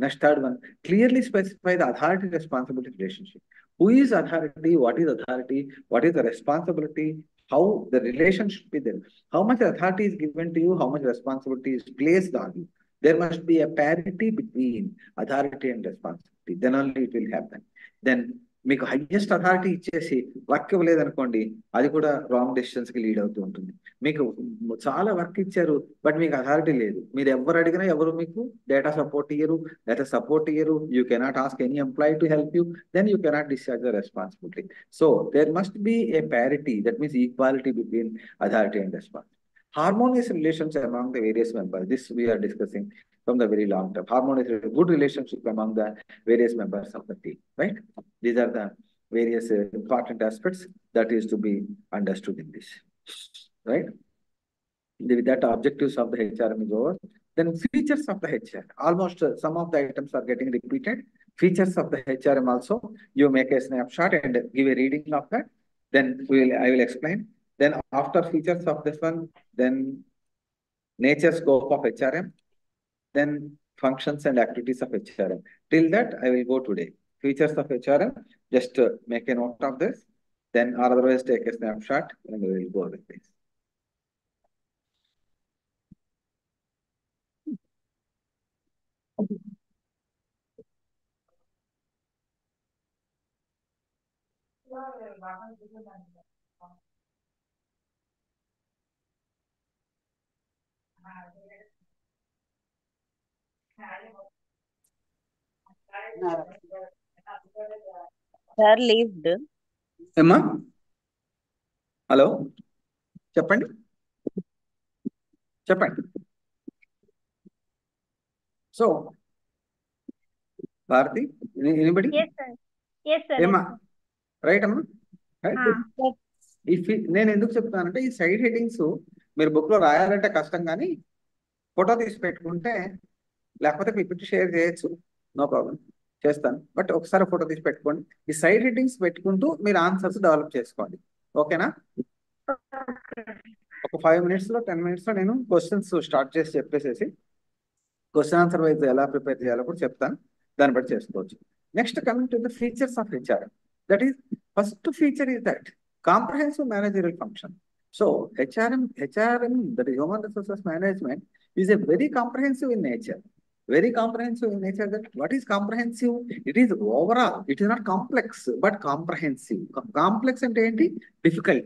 Next, third one, clearly specify the authority responsibility relationship. Who is authority? What is authority? What is the responsibility? How the relation should be there? How much authority is given to you? How much responsibility is placed on you? There must be a parity between authority and responsibility. Then only it will happen. Then మీకు highest authority ఇచ్చేసి work ఇవ్వలేదనుకోండి, అది కూడా wrong decisions కి lead అవుతూ ఉంటుంది. మీకు చాలా work ఇచ్చారు, బట్ మీకు అథారిటీ లేదు. మీరు ఎవరు అడిగినా ఎవరు మీకు డేటా సపోర్ట్ ఇయ్యరు, you cannot ask any employee to help you, then you cannot discharge the responsibility. So there must be a parity, that means equality between authority and responsibility. Harmonious relations among the various members. This we are discussing from the very long term. Harmonious, good relationship among the various members of the team, right? These are the various important aspects that is to be understood in this, right? With that, objectives of the HRM is over. Then features of the HR. Almost some of the items are getting repeated. Features of the HRM also. You make a snapshot and give a reading of that. Then I will explain. Then after features of this one, then nature scope of HRM, then functions and activities of HRM. Till that, I will go today. Features of HRM, just make a note of this, then or otherwise take a snapshot and we will go with this. Sir lived. Emma? Hello? చెప్పండి. So, Bharati, anybody? Yes, sir. Yes, sir. Emma, right, Emma? Right? నేను ఎందుకు చెప్తానంటే ఈ side headings మీరు book లో రాయాలంటే కష్టం, కానీ ఫోటో తీసి పెట్టుకుంటే, లేకపోతే పిపిటి షేర్ చేయొచ్చు, నో ప్రాబ్లం, చేస్తాను. బట్ ఒకసారి ఫోటో తీసి పెట్టుకోండి. ఈ సైడ్ హెడ్డింగ్స్ పెట్టుకుంటూ మీరు ఆన్సర్స్ డెవలప్ చేసుకోండి. ఓకేనా? ఒక 5 minutes లో 10 minutes లో నేను క్వశ్చన్స్ స్టార్ట్ చేసి చెప్పేసేసి క్వశ్చన్ ఆన్సర్ వైజ్ ఎలా ప్రిపేర్ చేయాలో కూడా చెప్తాను. దాన్ని బట్టి చేసుకోవచ్చు. Next coming to the features of HR. That is first feature is that comprehensive managerial function. So HRM, that is Human Resources Management, is a very comprehensive in nature. Very comprehensive in nature. That what is comprehensive? It is overall. It is not complex, but comprehensive. Complex and difficult.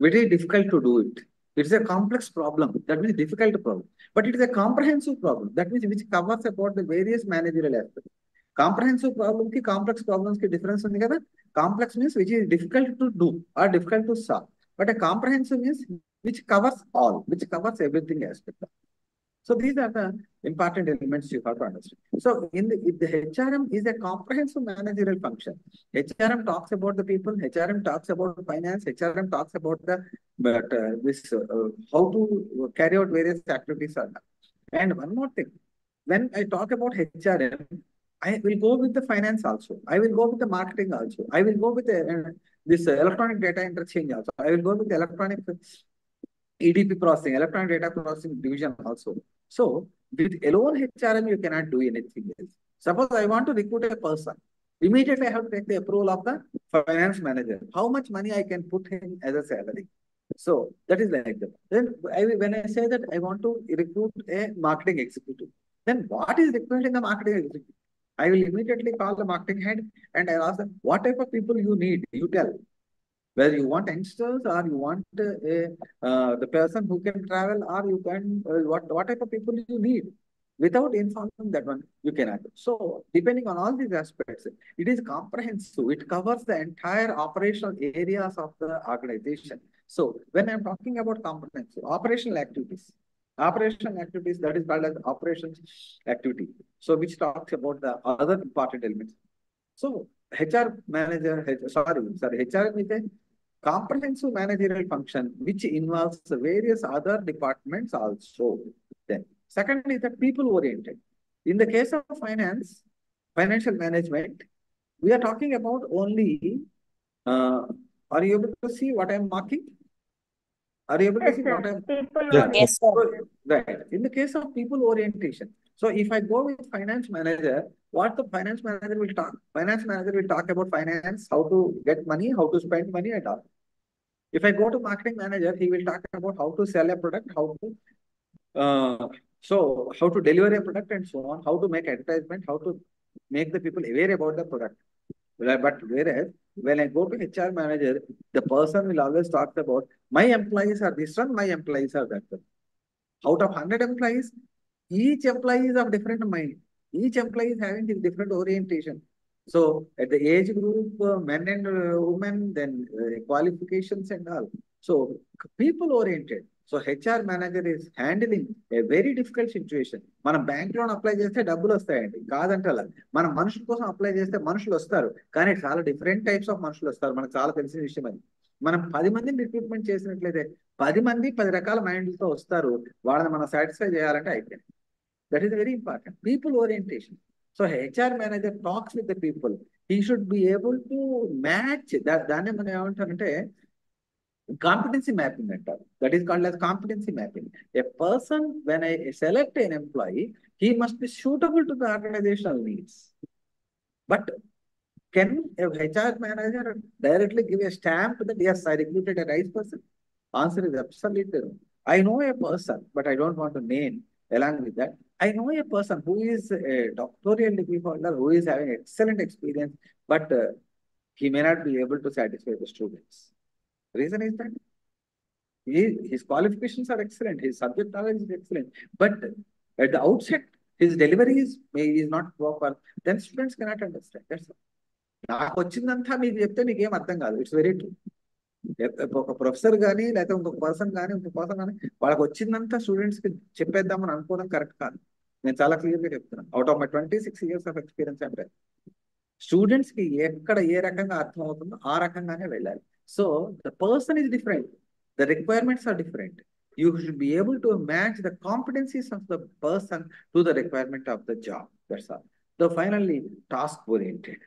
Very difficult to do it. It is a complex problem. That means difficult problem. But it is a comprehensive problem. That means which covers about the various managerial aspects. Comprehensive problem ki complex problems ki difference ఉంది కదా. Complex means which is difficult to do or difficult to solve. But a comprehensive means which covers all, which covers everything aspect. So these are the important elements you have to understand. So if the HRM is a comprehensive managerial function. HRM talks about the people, HRM talks about finance, HRM talks about the how to carry out various activities. And one more thing, when I talk about HRM, I will go with the finance also. I will go with the marketing also. I will go with this electronic data interchange also. I will go with the electronic EDP processing, electronic data processing division also. So with alone HRM, you cannot do anything else. Suppose I want to recruit a person. Immediately I have to take the approval of the finance manager. How much money I can put him as a salary? So that is like that. Then when I say that I want to recruit a marketing executive, then what is required in the marketing executive? I will immediately call the marketing head and I ask them, what type of people you need? You tell. Whether you want youngsters or you want the person who can travel or you can, what type of people you need. Without informing that one, you cannot. So depending on all these aspects, it is comprehensive. It covers the entire operational areas of the organization. So when I'm talking about comprehensive, operational activities that is called as operations activity. So which talks about the other important elements. So HR is a comprehensive managerial function which involves various other departments also. Then secondly, that people oriented. In the case of financial management, we are talking about only. Are you able to see what I am marking? Are you able to Yes, see sir. what I am? People Yeah. oriented. Yes, sir. Right. In the case of people orientation, so if I go with finance manager, what the finance manager will talk? Finance manager will talk about finance, how to get money, how to spend money and all. If I go to marketing manager, he will talk about how to sell a product, how to deliver a product and so on, how to make advertisement, how to make the people aware about the product. But whereas when I go to HR manager, the person will always talk about my employees are this one, my employees are that one. Out of 100 employees, each employee is of different mind. Each employee is having his different orientation. So at the age group, men and women, then qualifications and all. So people oriented. So HR manager is handling a very difficult situation. మనం bank loan apply చేస్తే డబ్బులు వస్తాయండి, కాదంటే అలా. మనం మనుషుల కోసం apply చేస్తే మనుషులు వస్తారు, కానీ చాలా డిఫరెంట్ టైప్స్ ఆఫ్ మనుషులు వస్తారు. మనకు చాలా తెలిసిన విషయం అది. మనం 10 మందిని రిక్రూట్మెంట్ చేసినట్లయితే 10 మంది 10 రకాల మైండ్లతో వస్తారు. వాళ్ళని మనం సాటిస్ఫై చేయాలంటే అయిపోయింది. That is very important. People orientation. So HR manager talks with the people. He should be able to match that. దాన్ని మనం ఏమంటారంటే competency mapping అంటారు. That is called as competency mapping. A person, when I select an employee, he must be suitable to the organizational needs. But can a HR manager directly give a stamp that yes, I recruited a right person? Answer is absolutely no. I know a person, but I don't want to name. Along with that, I know a person who is a doctoral degree holder who is having excellent experience, but he may not be able to satisfy the students. Reason is that his qualifications are excellent, his subject knowledge is excellent, but at the outset, his delivery is not proper. Then students cannot understand. That's all. నాకు వచ్చిందంతా మీకు చెప్తే నీకేం అర్థం కాదు. It's very true. ఒక professor కానీ లేకపోతే ఇంకొక పర్సన్ కానీ వాళ్ళకి వచ్చిందంతా స్టూడెంట్స్ కి చెప్పేద్దామని అనుకోవడం కరెక్ట్ కాదు. నేను చాలా క్లియర్ గా చెప్తున్నాను. Out of my 26 years of experience అంటే స్టూడెంట్స్ కి ఎక్కడ ఏ రకంగా అర్థం అవుతుందో ఆ రకంగానే వెళ్ళాలి. So the person is different, the requirements are different. You should be able to match the competencies of the person to the requirement of the job. That's all. So finally, task oriented.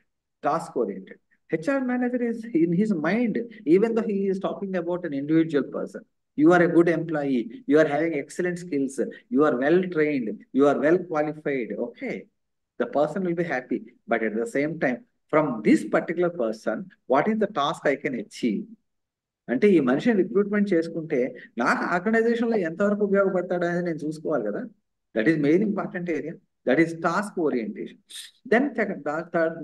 HR manager is in his mind, even though he is talking about an individual person. You are a good employee, you are having excellent skills, you are well trained, you are well qualified. Okay, the person will be happy. But at the same time, from this particular person, what is the task I can achieve? అంటే ఈ మనిషిని recruitment చేసుకుంటే నాకు organisation లో ఎంతవరకు ఉపయోగపడతాడు అనేది నేను చూసుకోవాలి కదా. That is main important area. That is task orientation. Then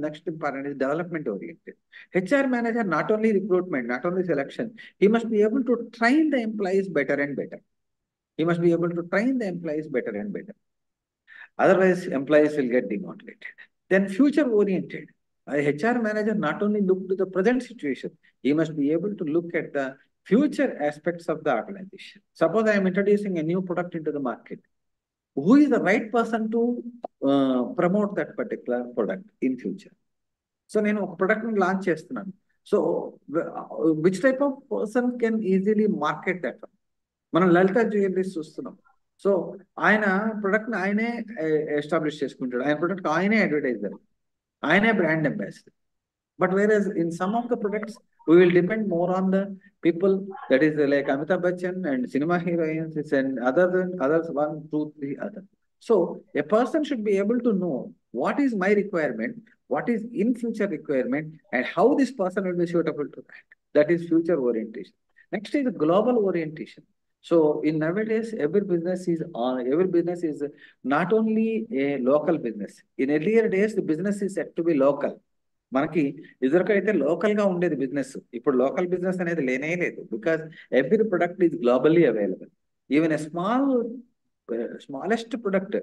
next important is development oriented. HR manager not only recruitment, not only selection, he must be able to train the employees better and better. He must be able to train the employees better and better. Otherwise, employees will get demotivated. Then future oriented. A HR manager not only look to the present situation, he must be able to look at the future aspects of the organization. Suppose I am introducing a new product into the market. Who is the right person to promote that particular product in future? So నేను ఒక product ని launch చేస్తున్నాను. So which type of person can easily market that? మనం లలిత jewelleries చూస్తున్నాం. So ఆయన product ని ఆయనే establish చేసుకుంటాడు, ఆయన ప్రొడక్ట్ ఆయనే అడ్వర్టైజర్, ఆయనే brand ambassador. But whereas in some of the products, we will depend more on the people, that is like Amitabh Bachchan and cinema heroines and others, 1, 2, 3 others. So a person should be able to know what is my requirement, what is in future requirement, and how this person will be suitable to that. That is future orientation. Next is global orientation. So in nowadays, every business is not only a local business. In earlier days, the business is said to be local. మనకి ఇదివరకైతే local గా ఉండేది business. ఇప్పుడు local business అనేది లేనే లేదు. Because every product is globally available. Even a smallest product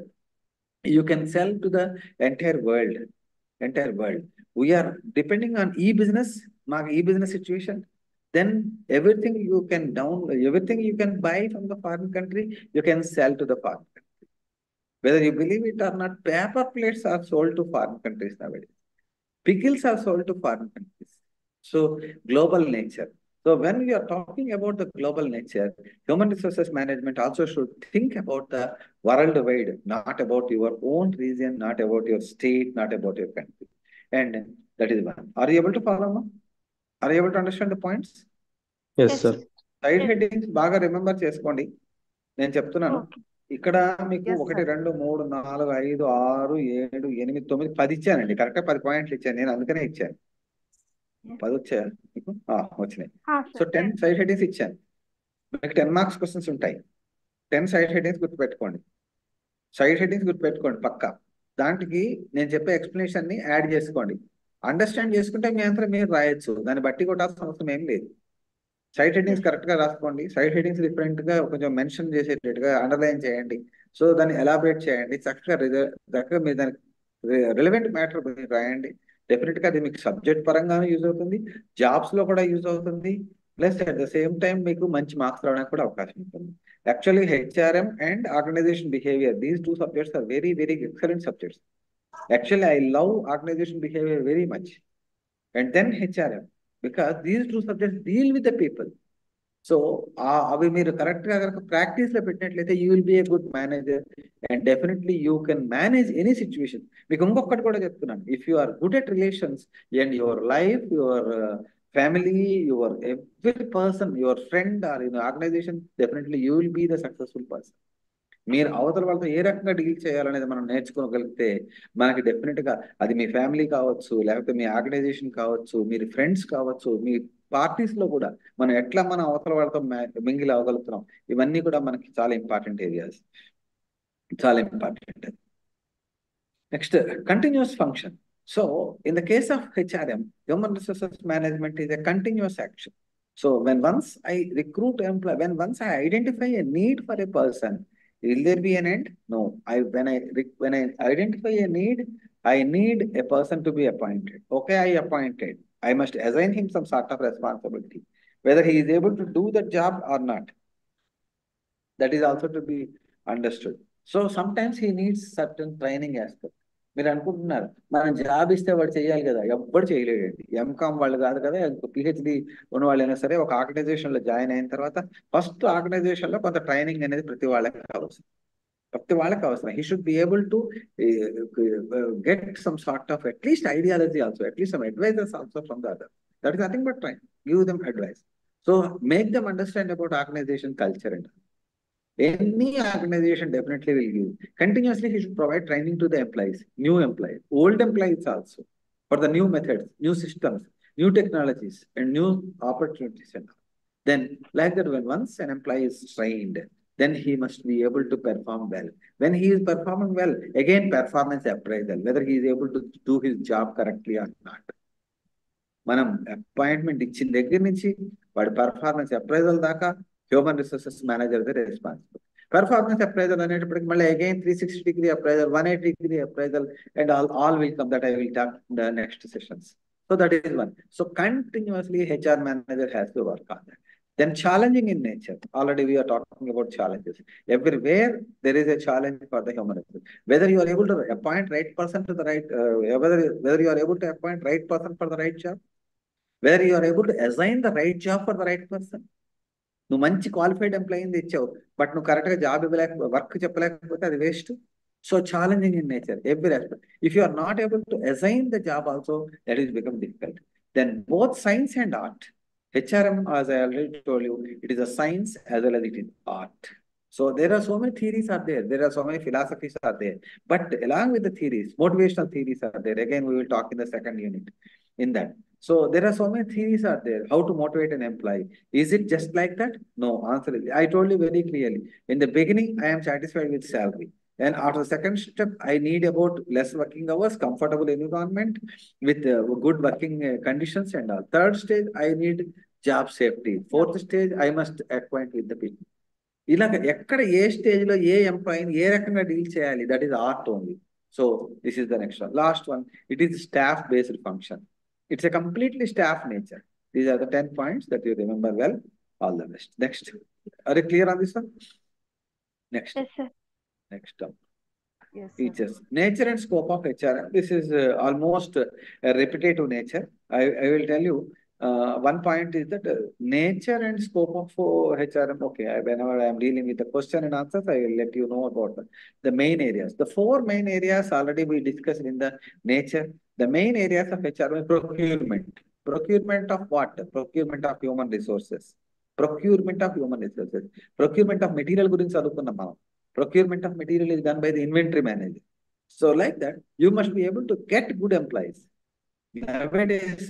you can sell to the entire world. We are depending on ఈ business. మాకు ఈ business situation, then everything you can buy from the foreign country, you can sell to the foreign country. Whether you believe it or not, paper plates are sold to foreign countries nowadays. Pickles are sold to foreign countries. So global nature. So when we are talking about the global nature, human resources management also should think about the worldwide, not about your own region, not about your state, not about your country. And that is one. Are you able to follow me? Are you able to understand the points? Yes, Yes, sir. sir. Side Yes. Headings బాగా remember చేసుకోండి. నేను చెప్తున్నాను Okay. ఇక్కడ మీకు Yes, 1, sir. 2, 3, 4, 5, 6, 7, 8, 9, 10 ఇచ్చానండి. Correct 10 పాయింట్లు ఇచ్చాను. నేను అందుకనే ఇచ్చాను. Yes. 10 వచ్చాయా మీకు? వచ్చినాయి. So Sir. 10 సైడ్ హెడ్డింగ్స్ ఇచ్చాను. మీకు 10 మార్క్స్ క్వశ్చన్స్ ఉంటాయి. 10 సైడ్ హెడ్డింగ్స్ గుర్తుపెట్టుకోండి. పక్కా. దాంట్కి నేను చెప్పే ఎక్స్ప్లెనేషన్ ని యాడ్ చేసుకోండి. అండర్స్టాండ్ చేసుకుంటే మీ ఆన్సర్ మీరు రాయొచ్చు. దాన్ని బట్టి కొట్టాల్సిన అవసరం ఏం లేదు. సైడ్ హెడ్డింగ్స్ కరెక్ట్ గా రాసుకోండి. సైడ్ హెడ్డింగ్స్ డిఫరెంట్ గా కొంచెం మెన్షన్ చేసేటట్టుగా అండర్లైన్ చేయండి. సో దాన్ని ఎలాబరేట్ చేయండి. చక్కగా మీరు దానికి రిలవెంట్ మ్యాటర్ మీరు రాయండి. డెఫినెట్ గా అది మీకు సబ్జెక్ట్ పరంగానే యూజ్ అవుతుంది, జాబ్స్ లో కూడా యూజ్ అవుతుంది. Plus at the same time మీకు మంచి మార్క్స్ రావడానికి కూడా అవకాశం ఉంటుంది. Actually, HRM and organization behavior, these 2 subjects are very, very excellent subjects. Actually, I love organization behavior very much. And then HRM, because these 2 subjects deal with the people. So, అవి మీరు correct గా కనుక practice లో పెట్టినట్లయితే you will be a good manager and definitely you can manage any situation. మీకు ఇంకొకటి కూడా చెప్తున్నాను, if you are good at relations and your life, your family, your every person, your friend or in the organization, definitely you will be the successful person. మీరు అవతల వాళ్ళతో ఏ రకంగా deal చేయాలనేది మనం నేర్చుకోగలిగితే మనకి డెఫినెట్ గా అది మీ ఫ్యామిలీ కావచ్చు, లేకపోతే మీ ఆర్గనైజేషన్ కావచ్చు, మీరు ఫ్రెండ్స్ కావచ్చు, మీ పార్టీస్ లో కూడా మనం ఎట్లా మన అవతల వాళ్ళతో మింగిల్ అవ్వగలుగుతున్నాం, ఇవన్నీ కూడా మనకి చాలా ఇంపార్టెంట్ ఏరియాస్. చాలా important. Next continuous function. So in the case of HRM, human resources management is a continuous action. So once I identify a need for a person, will there be an end? No. When I identify a need, I need a person to be appointed. Okay, I appointed. I must assign him some sort of responsibility, whether he is able to do the job or not. That is also to be understood. So sometimes he needs certain training aspect. మీరు అనుకుంటున్నారు మనం job ఇస్తే వాడు చేయాలి కదా, ఎవ్వడు చేయలేడండి. MCom వాళ్ళు కాదు కదా, పిహెచ్డి ఉన్న వాళ్ళైనా సరే ఒక ఆర్గనైజేషన్ లో జాయిన్ అయిన తర్వాత ఫస్ట్ ఆర్గనైజేషన్ లో కొంత ట్రైనింగ్ అనేది ప్రతి వాళ్ళకి అవసరం. He should be able to get some sort of at least ideology also, at least some advisors also from the other. That is nothing but train. Give them advice. So make them understand about organization culture and any organization definitely will give. Continuously, he should provide training to the employees, new employees, old employees also, for the new methods, new systems, new technologies, and new opportunities. Then like that, when once an employee is trained, then he must be able to perform well. When he is performing well, again performance appraisal, whether he is able to do his job correctly or not. మనం appointment ఇచ్చిన దగ్గర నుంచి వాడి performance appraisal దాకా human resources manager responsible. Performance appraisal అనేటప్పటికి మళ్ళీ again 360-degree appraisal, 180-degree appraisal, and all will come that I will talk in the next sessions. So that is one. So continuously HR manager has to work on that. Then challenging in nature. Already we are talking about challenges. Everywhere there is a challenge for the human resource. Whether you are able to appoint right person to the right, whether you are able to appoint right person for the right job, whether you are able to assign the right job for the right person. నువ్వు మంచి qualified ఎంప్లాయీని తెచ్చావు, but నువ్వు కరెక్ట్గా job ఇవ్వలేక work చెప్పలేకపోతే అది waste. So challenging in nature every aspect. If you are not able to assign the job also, that is become difficult. Then both science and art. HRM, as I already told you, it is a science as well as it is art. So there are so many theories are there. There are so many philosophies are there. But along with the theories, motivational theories are there. Again, we will talk in the second unit in that. So there are so many theories are there. How to motivate an employee. Is it just like that? No, answer is, I told you very clearly. In the beginning, I am satisfied with salary. And after the second step, I need about less working hours, comfortable environment with good working conditions and all. Third stage, I need job safety. Fourth stage, I must acquaint with the people. ఇలాగ ఎక్కడ ఏ stage లో ఏ ఎంప్లాయీని ఏ రకంగా deal చేయాలి, that is art only. So this is the next one. Last one, it is staff based function. It's a completely staff nature. These are the 10 points that you remember well. All the best. Next. Are you clear on this one? Next. Yes, sir. Next up. Yes, sir. Features. Nature and scope of HRM. This is almost a repetitive nature. I will tell you, one point is that nature and scope of HRM. Okay, whenever I am dealing with the question and answers, I will let you know about the main areas. The 4 main areas already we discussed in the nature. The main areas of HRM: procurement. Procurement of what? Procurement of human resources. Procurement of human resources. Procurement of material గురించి చదువుకున్నాం మనం. Procurement of material is done by the inventory manager. So like that, you must be able to get good employees. Nowadays,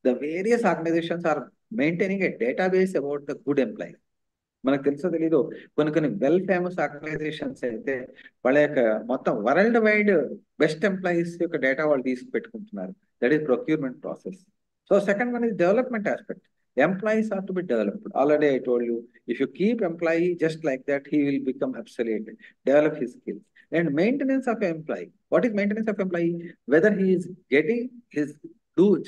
the various organizations are maintaining a database about the good employees. మనకు తెలుసో తెలీదు, కొన్ని well famous organisations అయితే వాళ్ళ యొక్క మొత్తం world wide best employees యొక్క data వాళ్ళు తీసి పెట్టుకుంటున్నారు. That is procurement process. So second one is development aspect. Employees are to be developed. Already I told you, if you keep employee just like that, he will become obsolete. Develop his skills. And maintenance of employee. What is maintenance of employee? Whether he is getting his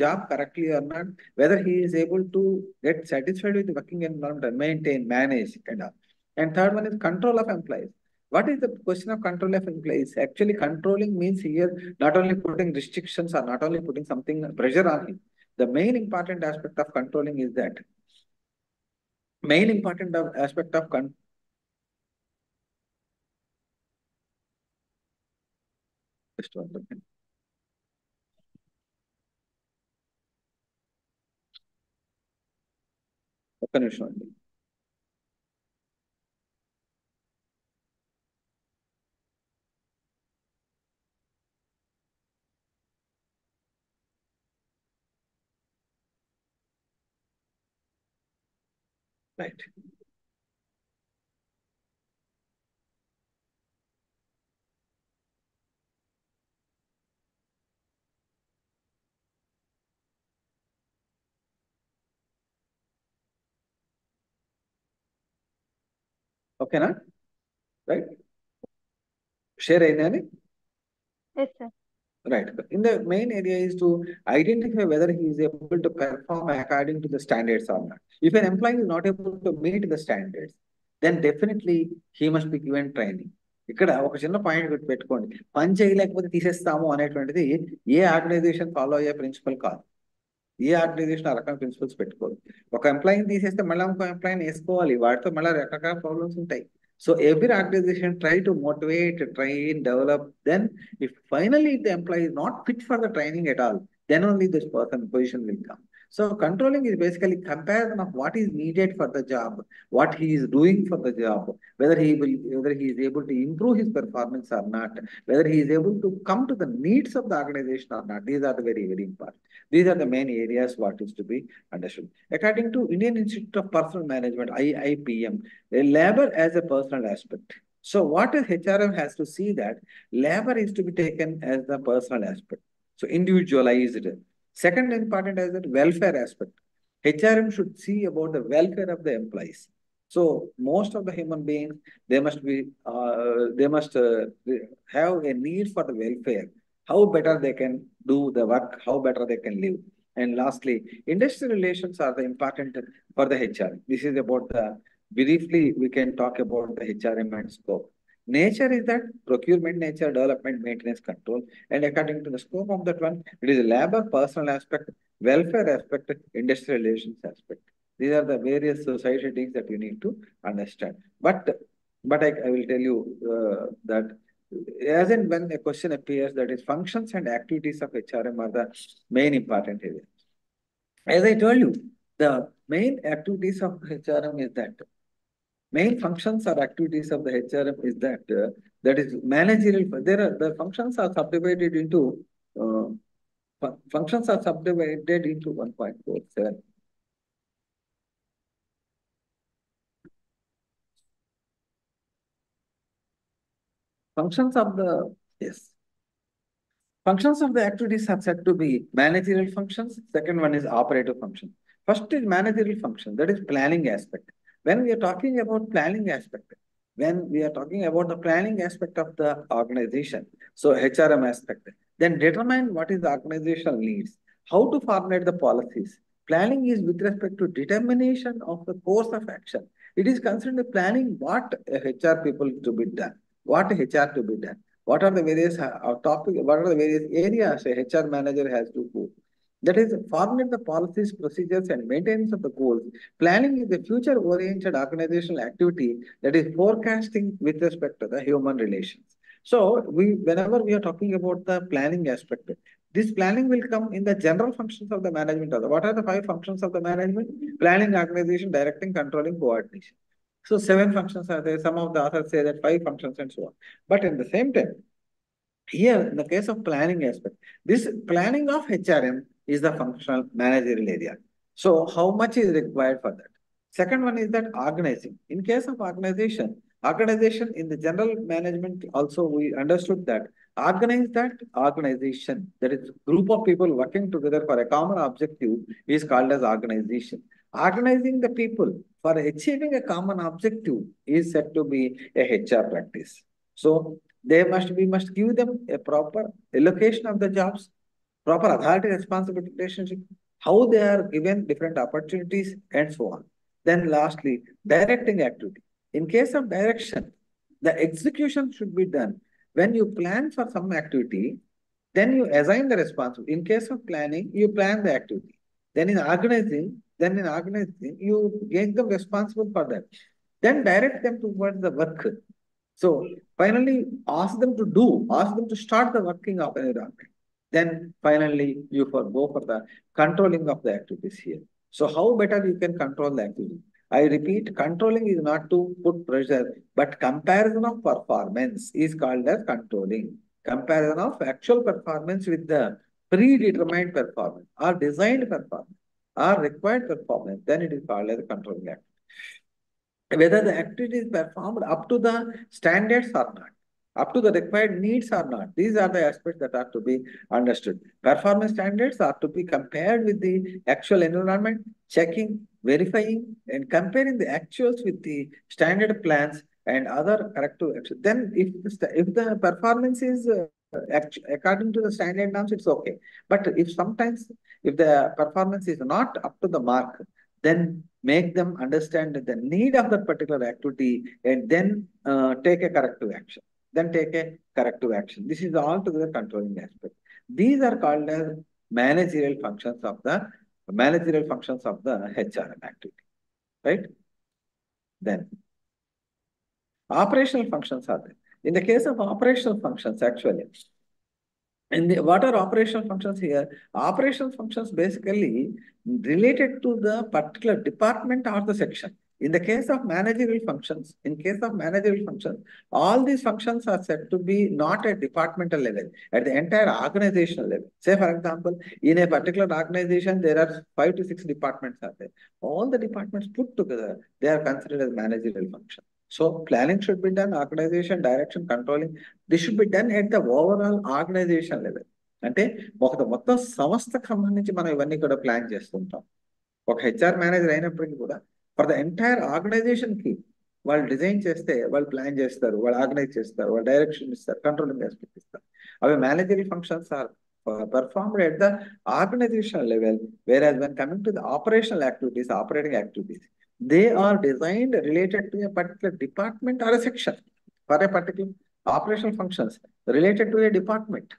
job correctly or not, whether he is able to get satisfied with the working environment, maintain, manage, and all. And third one is control of employees. What is the question of control of employees? Actually, controlling means here not only putting restrictions or not only putting something pressure on him. The main important aspect of controlling is that aspect of just one second. ఒక్క నిమిషం అండి. Right. Okay, na? Right? Share any? Yes, sir. Right. In the main area is to identify whether he is able to perform according to the standards or not. If an employee is not able to meet the standards, then definitely he must be given training. ఇక్కడ ఒక చిన్న point పెట్టుకోండి. పని చేయలేకపోతే తీసేస్తాము అనేటువంటిది ఏ organisation follow అయ్యే principal కాదు. ఏ organisation ఆ రకమైన ప్రిన్సిపల్స్ పెట్టుకోదు. ఒక ఎంప్లాయీని తీసేస్తే మళ్ళీ ఇంకో ఎంప్లాయీని వేసుకోవాలి. వాటితో మళ్ళీ రకరకాల ప్రాబ్లమ్స్ ఉంటాయి. So every organization try to motivate, train, develop. Then if finally the employee is not fit for the training at all, then only this position will come. So controlling is basically comparison of what is needed for the job, what he is doing for the job, whether he is able to improve his performance or not, whether he is able to come to the needs of the organization or not. These are the very, very important. These are the main areas what is to be understood. According to Indian Institute of Personnel Management, IIPM, labor as a personal aspect. So what is HRM has to see that labor is to be taken as the personal aspect. So individualized. Second important is that welfare aspect. HRM should see about the welfare of the employees. So most of the human beings, they must have a need for the welfare. How better they can do the work, how better they can live. And lastly, industrial relations are the important for the HR. This is about the, briefly, we can talk about the HRM and scope. Nature is that procurement nature, development, maintenance, control. And according to the scope of that one, it is labor, personal aspect, welfare aspect, industrial relations aspect. These are the various society things that you need to understand. But I will tell you that as and when a question appears, that is functions and activities of HRM are the main important areas. As I told you, the main activities of HRM is that main functions or activities of the HRM is that that is managerial. The functions are subdivided into functions are subdivided into 1.47. Functions of the yes. Functions of the activities are said to be managerial functions. Second one is operative function. First is managerial function, that is planning aspect. When we are talking about planning aspect, when we are talking about the planning aspect of the organization, so HRM aspect, then determine what is the organizational needs, how to formulate the policies. Planning is with respect to determination of the course of action. It is considered planning what HR people to be done, what HR to be done. What are the various what are the various areas a HR manager has to do? That is, formulate the policies, procedures, and maintenance of the goals. Planning is a future-oriented organizational activity that is forecasting with respect to the human relations. So, whenever we are talking about the planning aspect, this planning will come in the general functions of the management. What are the 5 functions of the management? Planning, organization, directing, controlling, coordination. So 7 functions are there. Some of the authors say that 5 functions and so on. But in the same time, here in the case of planning aspect, this planning of HRM is the functional managerial area. So how much is required for that? Second one is that organizing. In case of organization in the general management also we understood that organization, that is group of people working together for a common objective is called as organization. Organizing the people for achieving a common objective is said to be a HR practice. So we must give them a proper allocation of the jobs, proper authority responsibility relationship, how they are given different opportunities, and so on. Then lastly, directing activity. In case of direction, the execution should be done. When you plan for some activity, then you assign the responsibility. In case of planning, you plan the activity. Then in organizing, you make them responsible for that. Then direct them towards the work. So finally, ask them to start the working of an environment. Then finally, you go for the controlling of the activities here. So how better you can control the activity? I repeat, controlling is not to put pressure, but comparison of performance is called as controlling. Comparison of actual performance with the predetermined performance or designed performance or required performance, then it is called as controlling activity. Whether the activity is performed up to the standards or not, up to the required needs or not. These are the aspects that are to be understood. Performance standards are to be compared with the actual environment, checking, verifying, and comparing the actuals with the standard plans and other corrective actions. Then if the performance is according to the standard norms, it's okay. But if the performance is not up to the mark, then make them understand the need of that particular activity and then take a corrective action. This is altogether controlling aspect. These are called as managerial functions of the HRM activity, right? Then operational functions are there. In the case of operational functions, actually, And what are operational functions here? Operational functions basically related to the particular department or the section. In the case of managerial functions, all these functions are said to be not at departmental level, at the entire organizational level. Say, for example, in a particular organization, there are 5 to 6 departments are there. All the departments put together, they are considered as managerial function. So planning should be done, organization, direction, controlling. This should be done at the overall organization level. అంటే మొత్తం సంస్థకు సంబంధించి మనం ఇవన్నీ కూడా plan చేస్తుంటాం. ఒక HR manager అయినప్పటికీ కూడా ఫర్ ద ఎంటైర్ ఆర్గనైజేషన్ కి వాళ్ళు డిజైన్ చేస్తే వాళ్ళు ప్లాన్ చేస్తారు, వాళ్ళు ఆర్గనైజ్ చేస్తారు, వాళ్ళు డైరెక్షన్ ఇస్తారు, కంట్రోలింగ్ ఆస్పెక్ట్ ఇస్తారు. అవి managerial functions are performed at the organizational level, whereas when coming to the operational activities, operating activities, they are designed related to a particular department or a section. For a particular operational functions related to a department,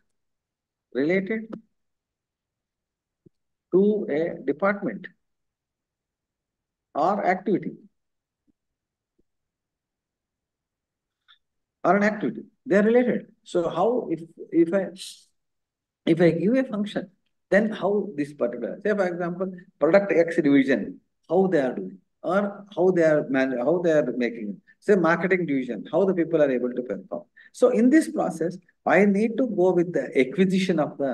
or activity or an activity, they are related. So how if I give a function, then how this particular, say for example, product X division, how they are doing, or how they are making it. Say marketing division, how the people are able to perform. So in this process, I need to go with the acquisition of the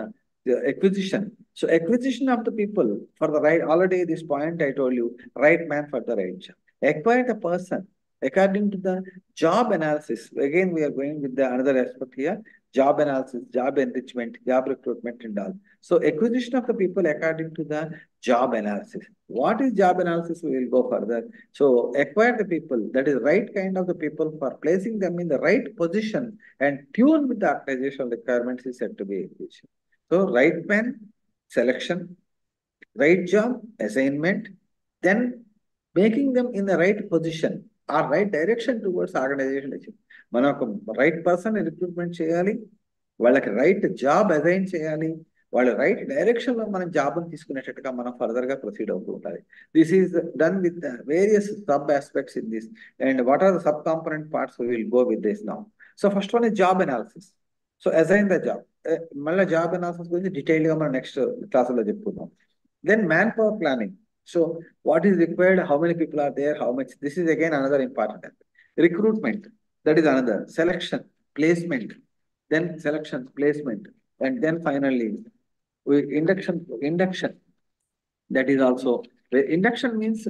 acquisition. So acquisition of the people for the right, already this point I told you, right man for the right job. Acquire the person according to the job analysis. Again, we are going with the another aspect here. Job analysis, job enrichment, job recruitment and all. So acquisition of the people according to the job analysis. What is job analysis? We will go further. So acquire the people, that is right kind of the people for placing them in the right position and tune with the organizational requirements is said to be acquisition. So right man, selection, right job, assignment, then making them in the right position or right direction towards organization. మనం ఒక right person recruitment చేయాలి, వాళ్ళకి right job assign చేయాలి, వాళ్ళ right direction లో మనం job తీసుకునేటట్టుగా మనం further గా ప్రొసీడ్ అవుతూ ఉండాలి. This is done with various sub aspects in this, and what are the sub component parts we will go with this now. So first one is job analysis. So assign the job, మళ్ళీ job analysis గురించి detail గా మనం next క్లాసులో చెప్పుకుందాం. Then man power planning. So what is required, how many people are there, how much, this is again another important aspect. Recruitment, that is another. Selection, placement, then selection, placement, and then finally induction. That is also, induction means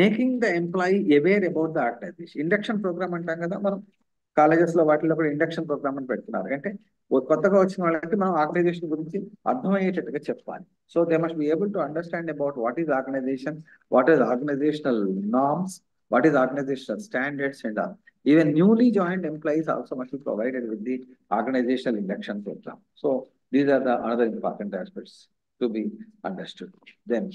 making the employee aware about the organization. Induction program అంటాం కదా మనం colleges లో వాటిలో కూడా induction programme అని పెడుతున్నారు. అంటే కొత్తగా వచ్చిన వాళ్ళకి మనం ఆర్గనైజేషన్ గురించి అర్థమయ్యేటట్టుగా చెప్పాలి. So they must be able to understand about what is organization, what is organizational norms, what is organizational standards and all. Even newly joined employees also must be provided with the organizational induction program. So these are the another important aspects to be understood. Then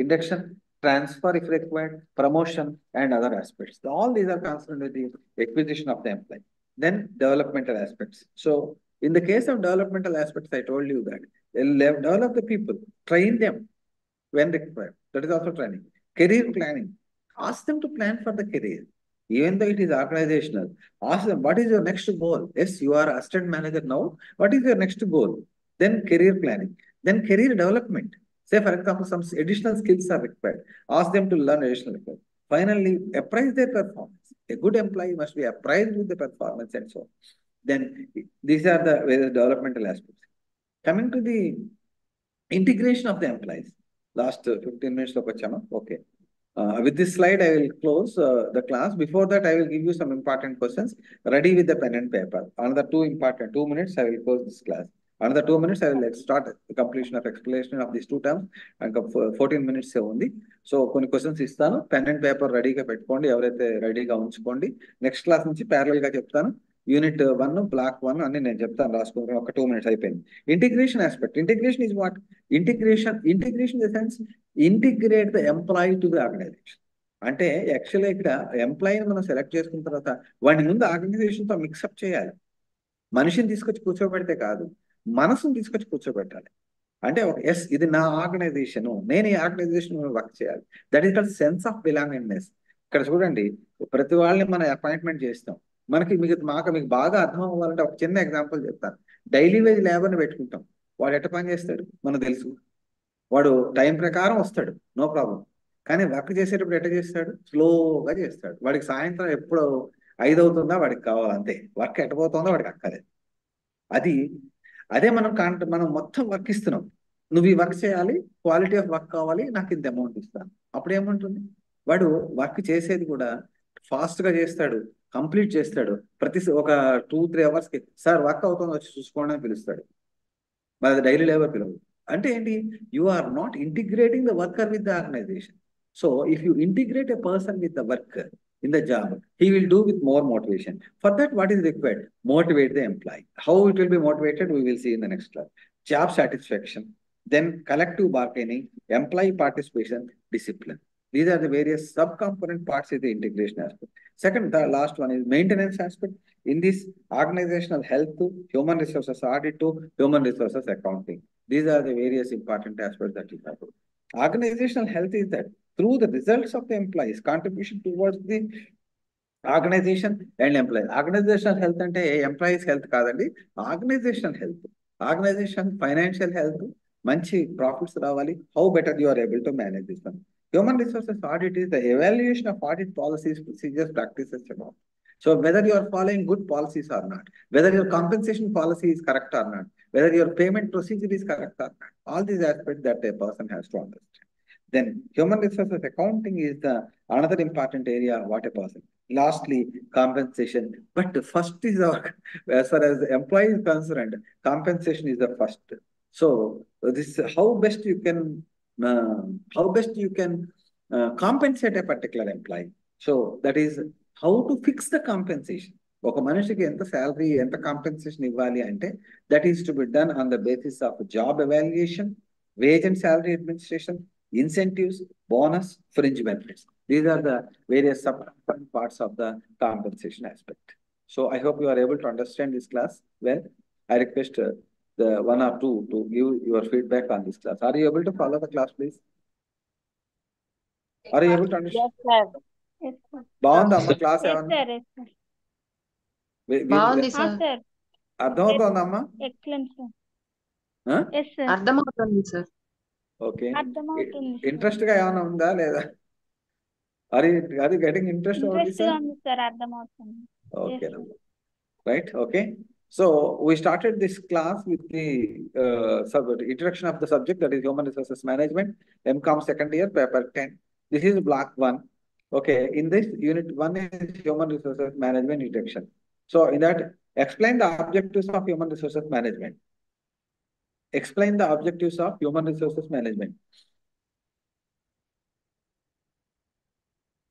induction, transfer if required, promotion and other aspects. All these are concerned with the acquisition of the employee. Then developmental aspects. So in the case of developmental aspects, I told you that develop the people, train them when required. That is also training. Career planning. Ask them to plan for the career. Even though it is organizational, ask them, what is your next goal? Yes, you are assistant manager now. What is your next goal? Then career planning. Then career development. Say, for example, some additional skills are required. Ask them to learn additional skills. Finally, appraise their performance. A good employee must be appraised with the performance and so on. Then these are the various developmental aspects. Coming to the integration of the employees. Last 15 minutes of Pachama. Okay. With this slide, I will close the class. Before that, I will give you some important questions. Ready with the pen and paper. Another 2 minutes, I will close this class. Another 2 minutes, I will start the completion of explanation of these two terms. And 14 minutes only. So, కొన్ని questions ఇస్తాను. Pen and paper రెడీగా పెట్టుకోండి. ఎవరైతే రెడీగా ఉంచుకోండి. Next class నుంచి parallel గా చెప్తాను. యూనిట్ 1, బ్లాక్ 1 అని నేను చెప్తాను, రాసుకుంటాను. ఒక 2 minutes అయిపోయింది. Integration aspect. Integration is what? Integration in the sense integrate the employee to the organization. అంటే యాక్చువల్గా ఇక్కడ ఎంప్లాయీని మనం సెలెక్ట్ చేసుకున్న తర్వాత వాడిని ముందు ఆర్గనైజేషన్ తో మిక్సప్ చేయాలి. మనిషిని తీసుకొచ్చి కూర్చోబెడితే కాదు, మనసుని తీసుకొచ్చి కూర్చోబెట్టాలి. అంటే ఎస్, ఇది నా ఆర్గనైజేషన్, నేను ఈ ఆర్గనైజేషన్ వర్క్ చేయాలి. That is called sense of belongingness. ఇక్కడ చూడండి, ప్రతి వాళ్ళని మనం అపాయింట్మెంట్ చేస్తాం. మీకు బాగా అర్థం అవ్వాలంటే ఒక చిన్న ఎగ్జాంపుల్ చెప్తాను. డైలీ వేజ్ లేబర్ని పెట్టుకుంటాం. వాడు ఎట్ట పని చేస్తాడు మనకు తెలుసు. వాడు టైం ప్రకారం వస్తాడు, నో ప్రాబ్లం. కానీ వర్క్ చేసేటప్పుడు ఎట్ట చేస్తాడు? స్లోగా చేస్తాడు. వాడికి సాయంత్రం ఎప్పుడు 5 అవుతుందా వాడికి కావాలంతే. వర్క్ ఎట్టబోతుందో వాడికి అక్కర్లేదు. అది అదే మనం మొత్తం వర్క్ ఇస్తున్నాం. నువ్వు ఈ వర్క్ చేయాలి, క్వాలిటీ ఆఫ్ వర్క్ కావాలి, నాకు ఇంత అమౌంట్ ఇస్తాను. అప్పుడు ఏముంటుంది? వాడు వర్క్ చేసేది కూడా ఫాస్ట్ గా చేస్తాడు, కంప్లీట్ చేస్తాడు. ఒక 2-3 అవర్స్కి సార్ వర్క్ అవుతుందో వచ్చి చూసుకోండి అని పిలుస్తాడు. మరి డైలీ లేబర్ పిలవదు. అంటే ఏంటి? You are not integrating the worker with the organization. So if you integrate a person with the worker in the job, he will do with more motivation. For that, what is required? Motivate the employee. How it will be motivated, we will see in the next class. Job satisfaction, then collective bargaining, employee participation, discipline. These are the various sub-component parts of the integration aspect. Second, the last one is maintenance aspect. In this, organizational health to human resources audit to human resources accounting. These are the various important aspects that we have. Organizational health is that through the results of the employees' contribution towards the organization and employees. Organizational health ante employees health కాదండి, organizational health. Organization financial health, మంచి profits రావాలి. How better you are able to manage this one. Human resources audit is the evaluation of audit policies, procedures, practices and all. So whether you are following good policies or not, whether your compensation policy is correct or not, whether your payment procedure is correct or not, all these aspects that a person has to understand. Then human resources accounting is the another important area what a person. Lastly, compensation. But first is our, as far as the employee is concerned, compensation is the first. So this how best you can compensate a particular employee. So that is how to fix the compensation. ఒక మనిషికి ఎంత salary, ఎంత compensation ఇవ్వాలి అంటే that is to be done on the basis of job evaluation, wage and salary administration, incentives, bonus, fringe benefits. These are the various sub-component parts of the compensation aspect. So I hope you are able to understand this class well. I request the one or two to give your feedback on this class. Are you able to follow the class, please? Are you able to understand? Yes, sir. Yes, sir. బాగుందమ్మా class? Yes, ఏమన్నా sir. Yes, sir. బాగుంది Ah, sir. sir. అర్థమవుతోందమ్మా? Excellent, sir. Huh? Yes, sir. అర్థమవుతుంది sir. Okay. అర్థమవుతుంది, sir. Interest గా ఏమైనా ఉందా లేదా? Are you getting interest over this, Interest గా sir? ఉంది, sir. అర్థమవుతుంది. Okay, Yes, sir. right? Okay. So we started this class with the introduction of the subject, that is human resources management, MCOM second year, paper 10. This is block 1. Okay. In this unit 1 is human resources management introduction. So in that, explain the objectives of human resources management. Explain the objectives of human resources management.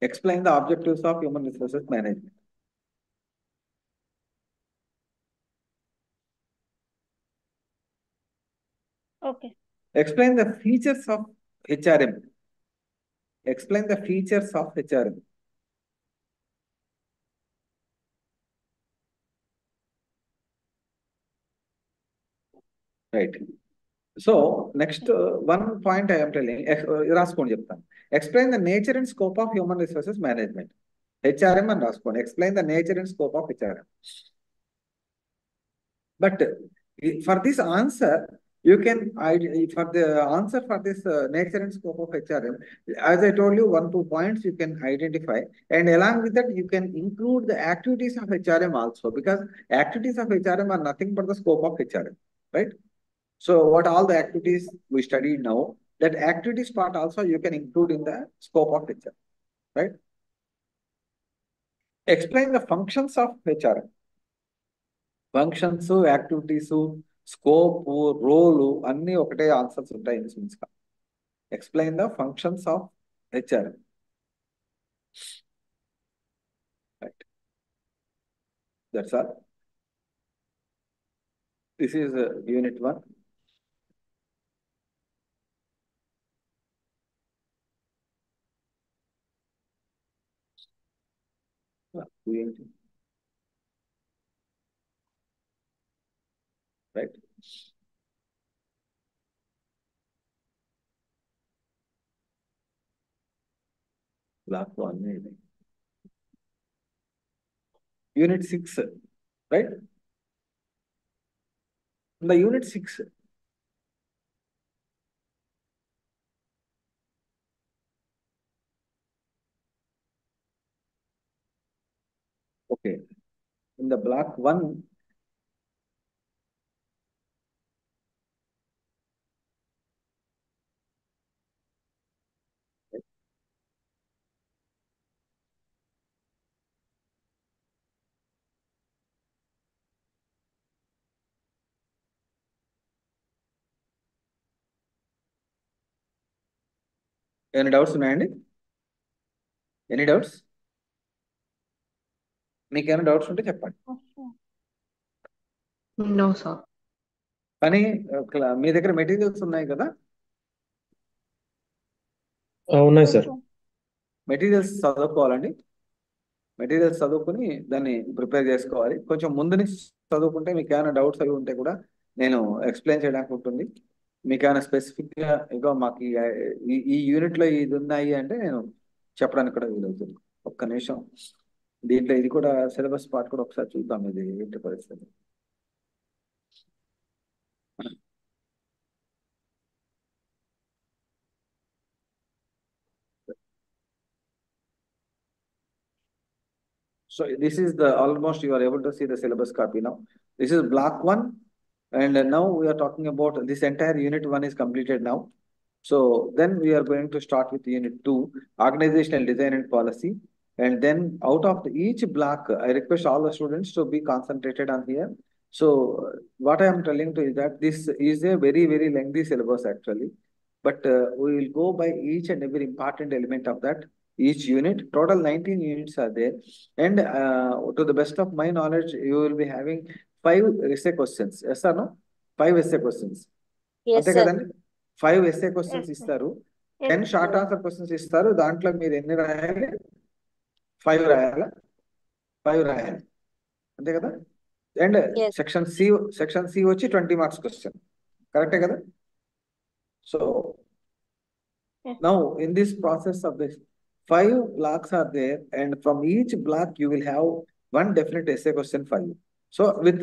Explain the objectives of human resources management. Okay. Explain the features of HRM. Explain the features of HRM. Right. So next one point I am telling, రాసుకోండి చెప్తాను. Explain the nature and scope of human resources management. HRM and రాసుకోండి. Explain the nature and scope of HRM. But for this answer, you can, for the answer for this nature and scope of HRM, as I told you, 1-2 points you can identify, and along with that, you can include the activities of HRM also, because activities of HRM are nothing but the scope of HRM, right? So what all the activities we studied now, that activities part also you can include in the scope of HRM, right? Explain the functions of HRM. Functions, activities, scope, role, అన్ని ఒకటే answers ఉంటాయి insurance గా. Explain the functions of HRM. Right. That's all. This is unit 1. Right. Block 1. Unit 6, right? The unit 6. Okay. In the block 1, any doubts ఉన్నాయండి? Any doubts? మీకు ఏమైనా doubts ఉంటే చెప్పండి. No, sir. కానీ మీ దగ్గర మెటీరియల్స్ ఉన్నాయి కదా? ఉన్నాయి సార్. మెటీరియల్స్ చదువుకోవాలండి. మెటీరియల్స్ చదువుకుని దాన్ని ప్రిపేర్ చేసుకోవాలి. కొంచెం ముందు నుంచి చదువుకుంటే మీకు ఏమైనా డౌట్స్ అవి ఉంటే కూడా నేను ఎక్స్ప్లెయిన్ చేయడానికి ఉంటుంది. మీకు ఏమైనా స్పెసిఫిక్గా ఇగో మాకు ఈ యూనిట్లో ఇది ఉన్నాయి అంటే నేను చెప్పడానికి కూడా వీలవుతుంది. ఒక్క నిమిషం. దీంట్లో ఇది కూడా సిలబస్ పార్ట్ కూడా ఒకసారి చూద్దాం. ఇది ఏంటి పరిస్థితి. So this is the almost you are able to see the syllabus copy now. This is block 1, and now we are talking about this entire unit 1 is completed now. So then we are going to start with unit 2, organizational design and policy. And then out of each block, I request all the students to be concentrated on here. So what I am telling to you is that this is a very, very lengthy syllabus actually. But we will go by each and every important element of that, each unit. Total 19 units are there. And to the best of my knowledge, you will be having 5 essay questions. Yes or no? 5 essay questions. Yes, అంతే sir. కదండి? 5 essay questions Yes, sir. ఇస్తారు. Yes, 10 short answer questions ఇస్తారు. దాంట్లో మీరు ఎన్ని రాయాలి? 5 రాయాలా? 5 రాయాలి. అంతే కదా? And Yes. సెక్షన్ సి వచ్చి 20 మార్క్స్ క్వశ్చన్. కరెక్టే కదా? So Yes. now in this process of this 5 blocks are there, and from each block you will have one definite essay question for you. So with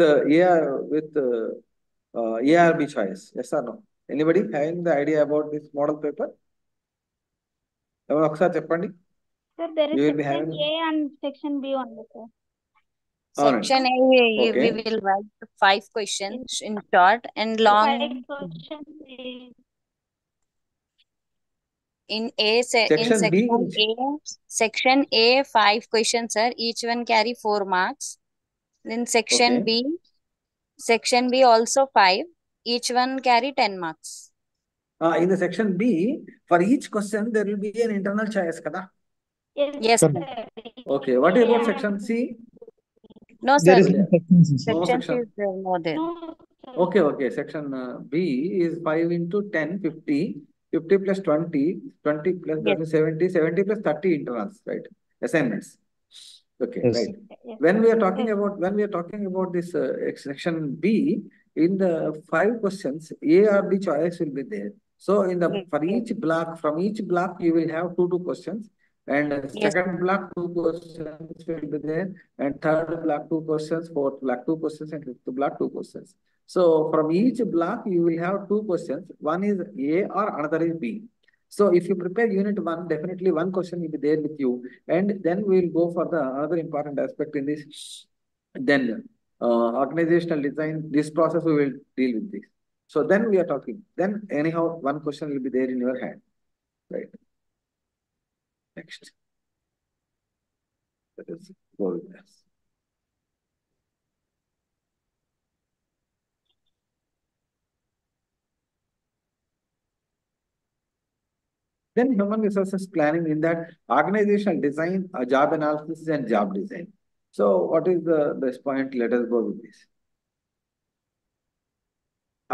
ARB choice. Yes or no? Anybody having the idea about this model paper? ఒకసారి చెప్పండి. Sir, there is You will be section having- A and section B only, sir. Section A, Okay. we will write 5 questions in short and long. 5 questions is In Section B section A, 5 questions, sir. Each one carry 4 marks. Then section Okay. B also 5. Each one carry 10 marks. In the section B, for each question there will be an internal choice kada? Yes, sir. Okay. What about section C? No, sir. There is no section, sir. No Section section. is no there. No, sir. Okay. Section B is 5 into 10, 50. 50 plus 20, 20 plus Yes. 70, 70 plus 30 internals, right? Assignments. Okay, Yes. right. Yes. When we are talking about this section B, in the 5 questions, A or B choice will be there. So for each block, from each block, you will have two questions. And second block, 2 questions will be there. And third block, 2 questions. Fourth block, 2 questions. And fifth block, 2 questions. So from each block, you will have 2 questions. One is A or another is B. So if you prepare unit 1, definitely 1 question will be there with you. And then we will go for the another important aspect in this. Then organizational design, this process we will deal with this. So then we are talking. Then anyhow, 1 question will be there in your hand. Right. Next. Let us go with this. Then human resources planning, in that organizational design, job analysis and job design. So what is this point? Let us go with this.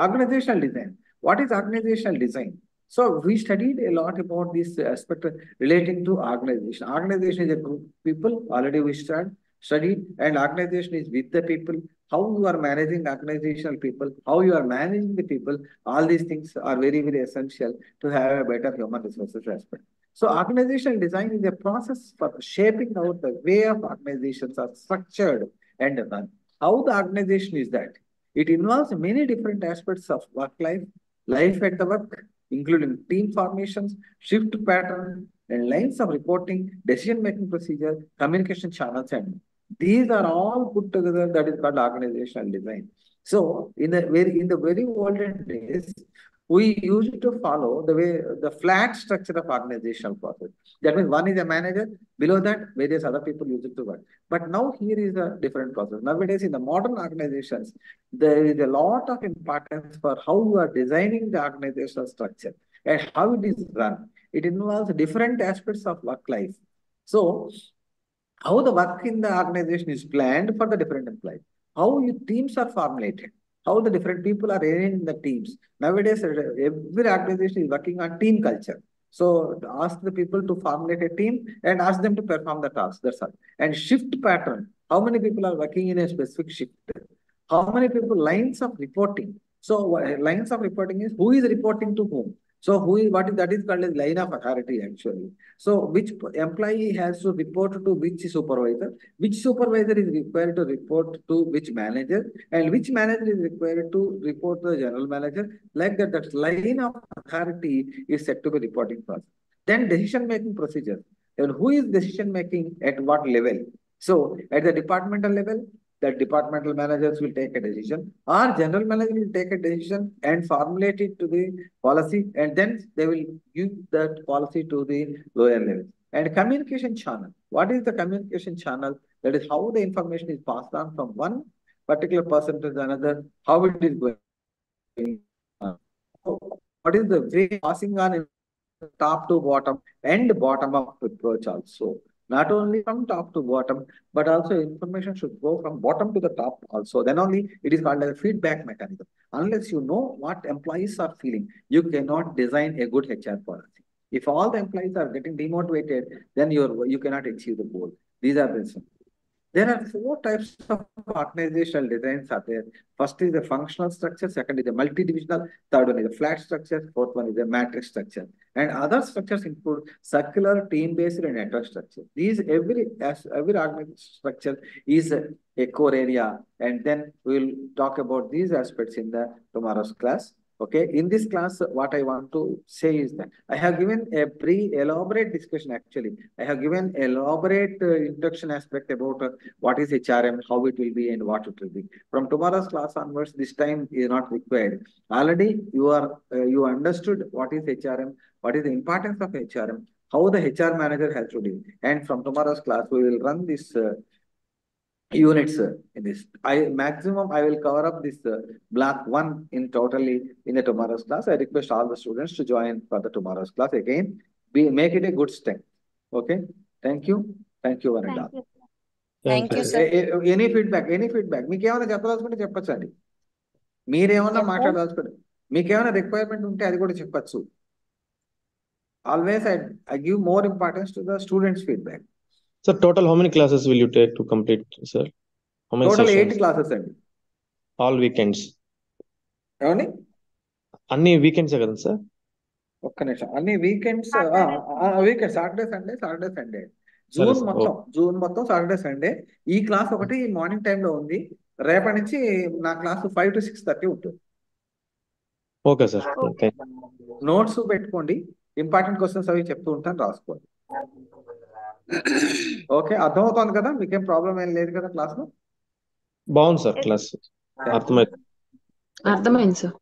Organizational design. What is organizational design? So we studied a lot about this aspect relating to organization. Organization is a group of people. Already we studied, and organization is with the people. How you are managing organizational people, how you are managing the people, all these things are very, very essential to have a better human resources aspect. So organizational design is a process for shaping out the way of organizations are structured and run. How the organization is that? It involves many different aspects of work life, life at the work, including team formations, shift pattern, and lines of reporting, decision-making procedure, communication channels, and these are all put together. That is called organizational design. So in the very olden days, we used to follow the flat structure of organizational process. That means one is a manager, below that various other people use it to work. But now here is a different process. Nowadays in the modern organizations, there is a lot of importance for how you are designing the organizational structure and how it is run. It involves different aspects of work life. So how the work in the organization is planned for the different employees, how your teams are formulated, how the different people are arranged in the teams. Nowadays, every organization is working on team culture. So ask the people to formulate a team and ask them to perform the task. That's all. And shift pattern. How many people are working in a specific shift? How many people? Lines of reporting. So lines of reporting is who is reporting to whom. So who is what is that is called as line of authority actually. So which employee has to report to which supervisor is required to report to which manager, and which manager is required to report to the general manager. Like that, that line of authority is set to be reporting process. Then decision making procedure. And who is decision making at what level? So at the departmental level, the departmental managers will take a decision, or general manager will take a decision and formulate it to the policy, and then they will give that policy to the lower level. And communication channel. What is the communication channel? That is how the information is passed on from one particular person to another, how it is going on. So what is the way passing on in top to bottom and bottom up approach also. Not only from top to bottom, but also information should go from bottom to the top also. Then only it is called as a feedback mechanism. Unless you know what employees are feeling, you cannot design a good HR policy. If all the employees are getting demotivated, then you cannot achieve the goal. These are the reasons. There are four types of organizational designs are there. First is the functional structure, second is the multidivisional, third one is the flat structure, fourth one is the matrix structure. And other structures include circular, team-based, and network structure. These every organizational structure is a core area, and then we'll talk about these aspects in the tomorrow's class. Okay, in this class, what I want to say is that I have given a elaborate discussion actually. I have given elaborate introduction aspect about what is HRM, how it will be, and what it will be. From tomorrow's class onwards, this time is not required. Already you understood what is HRM, what is the importance of HRM, how the HR manager has to do. And from tomorrow's class, we will run this units in this. I will cover up this block 1 in totally in the tomorrow's class. I request all the students to join for the tomorrow's class again. Make it a good step. Okay. Thank you. Thank you, one and all. Thank you, sir. Any feedback? మీకు ఏమైనా చెప్పదలుచుకుంటే చెప్పచ్చండి. మీరేమన్నా మాట్లాడదలుచుకుంటే మీకు ఏమైనా requirement ఉంటే అది కూడా చెప్పచ్చు. Always I give more importance to the students' feedback. Sir, total how many classes will you take to complete, sir? How many Total sessions? 8 classes అండి. All weekends. ఏమండి? అన్ని వీకెండ్సే కదా సార్? ఒక్క నిమిషం. అన్ని weekends weekend Saturday Sunday June మొత్తం Saturday Sunday. ఈ class ఒకటి మార్నింగ్ టైంలో ఉంది. రేపటి నుంచి నా క్లాస్ 5 to 6:30 ఉంటుంది. Okay sir. నోట్స్ పెట్టుకోండి, ఇంపార్టెంట్ క్వశ్చన్స్ అవి చెప్తూ ఉంటాను, రాసుకోండి. ఓకే, అర్థమవుతుంది కదా? మీకేం ప్రాబ్లం ఏం లేదు కదా క్లాస్ లో? బాగుంది సార్ క్లాస్, అర్థమైంది sir.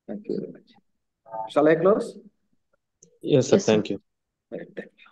Thank you very much. Shall I close? Yes sir, thank you. Right, thank you.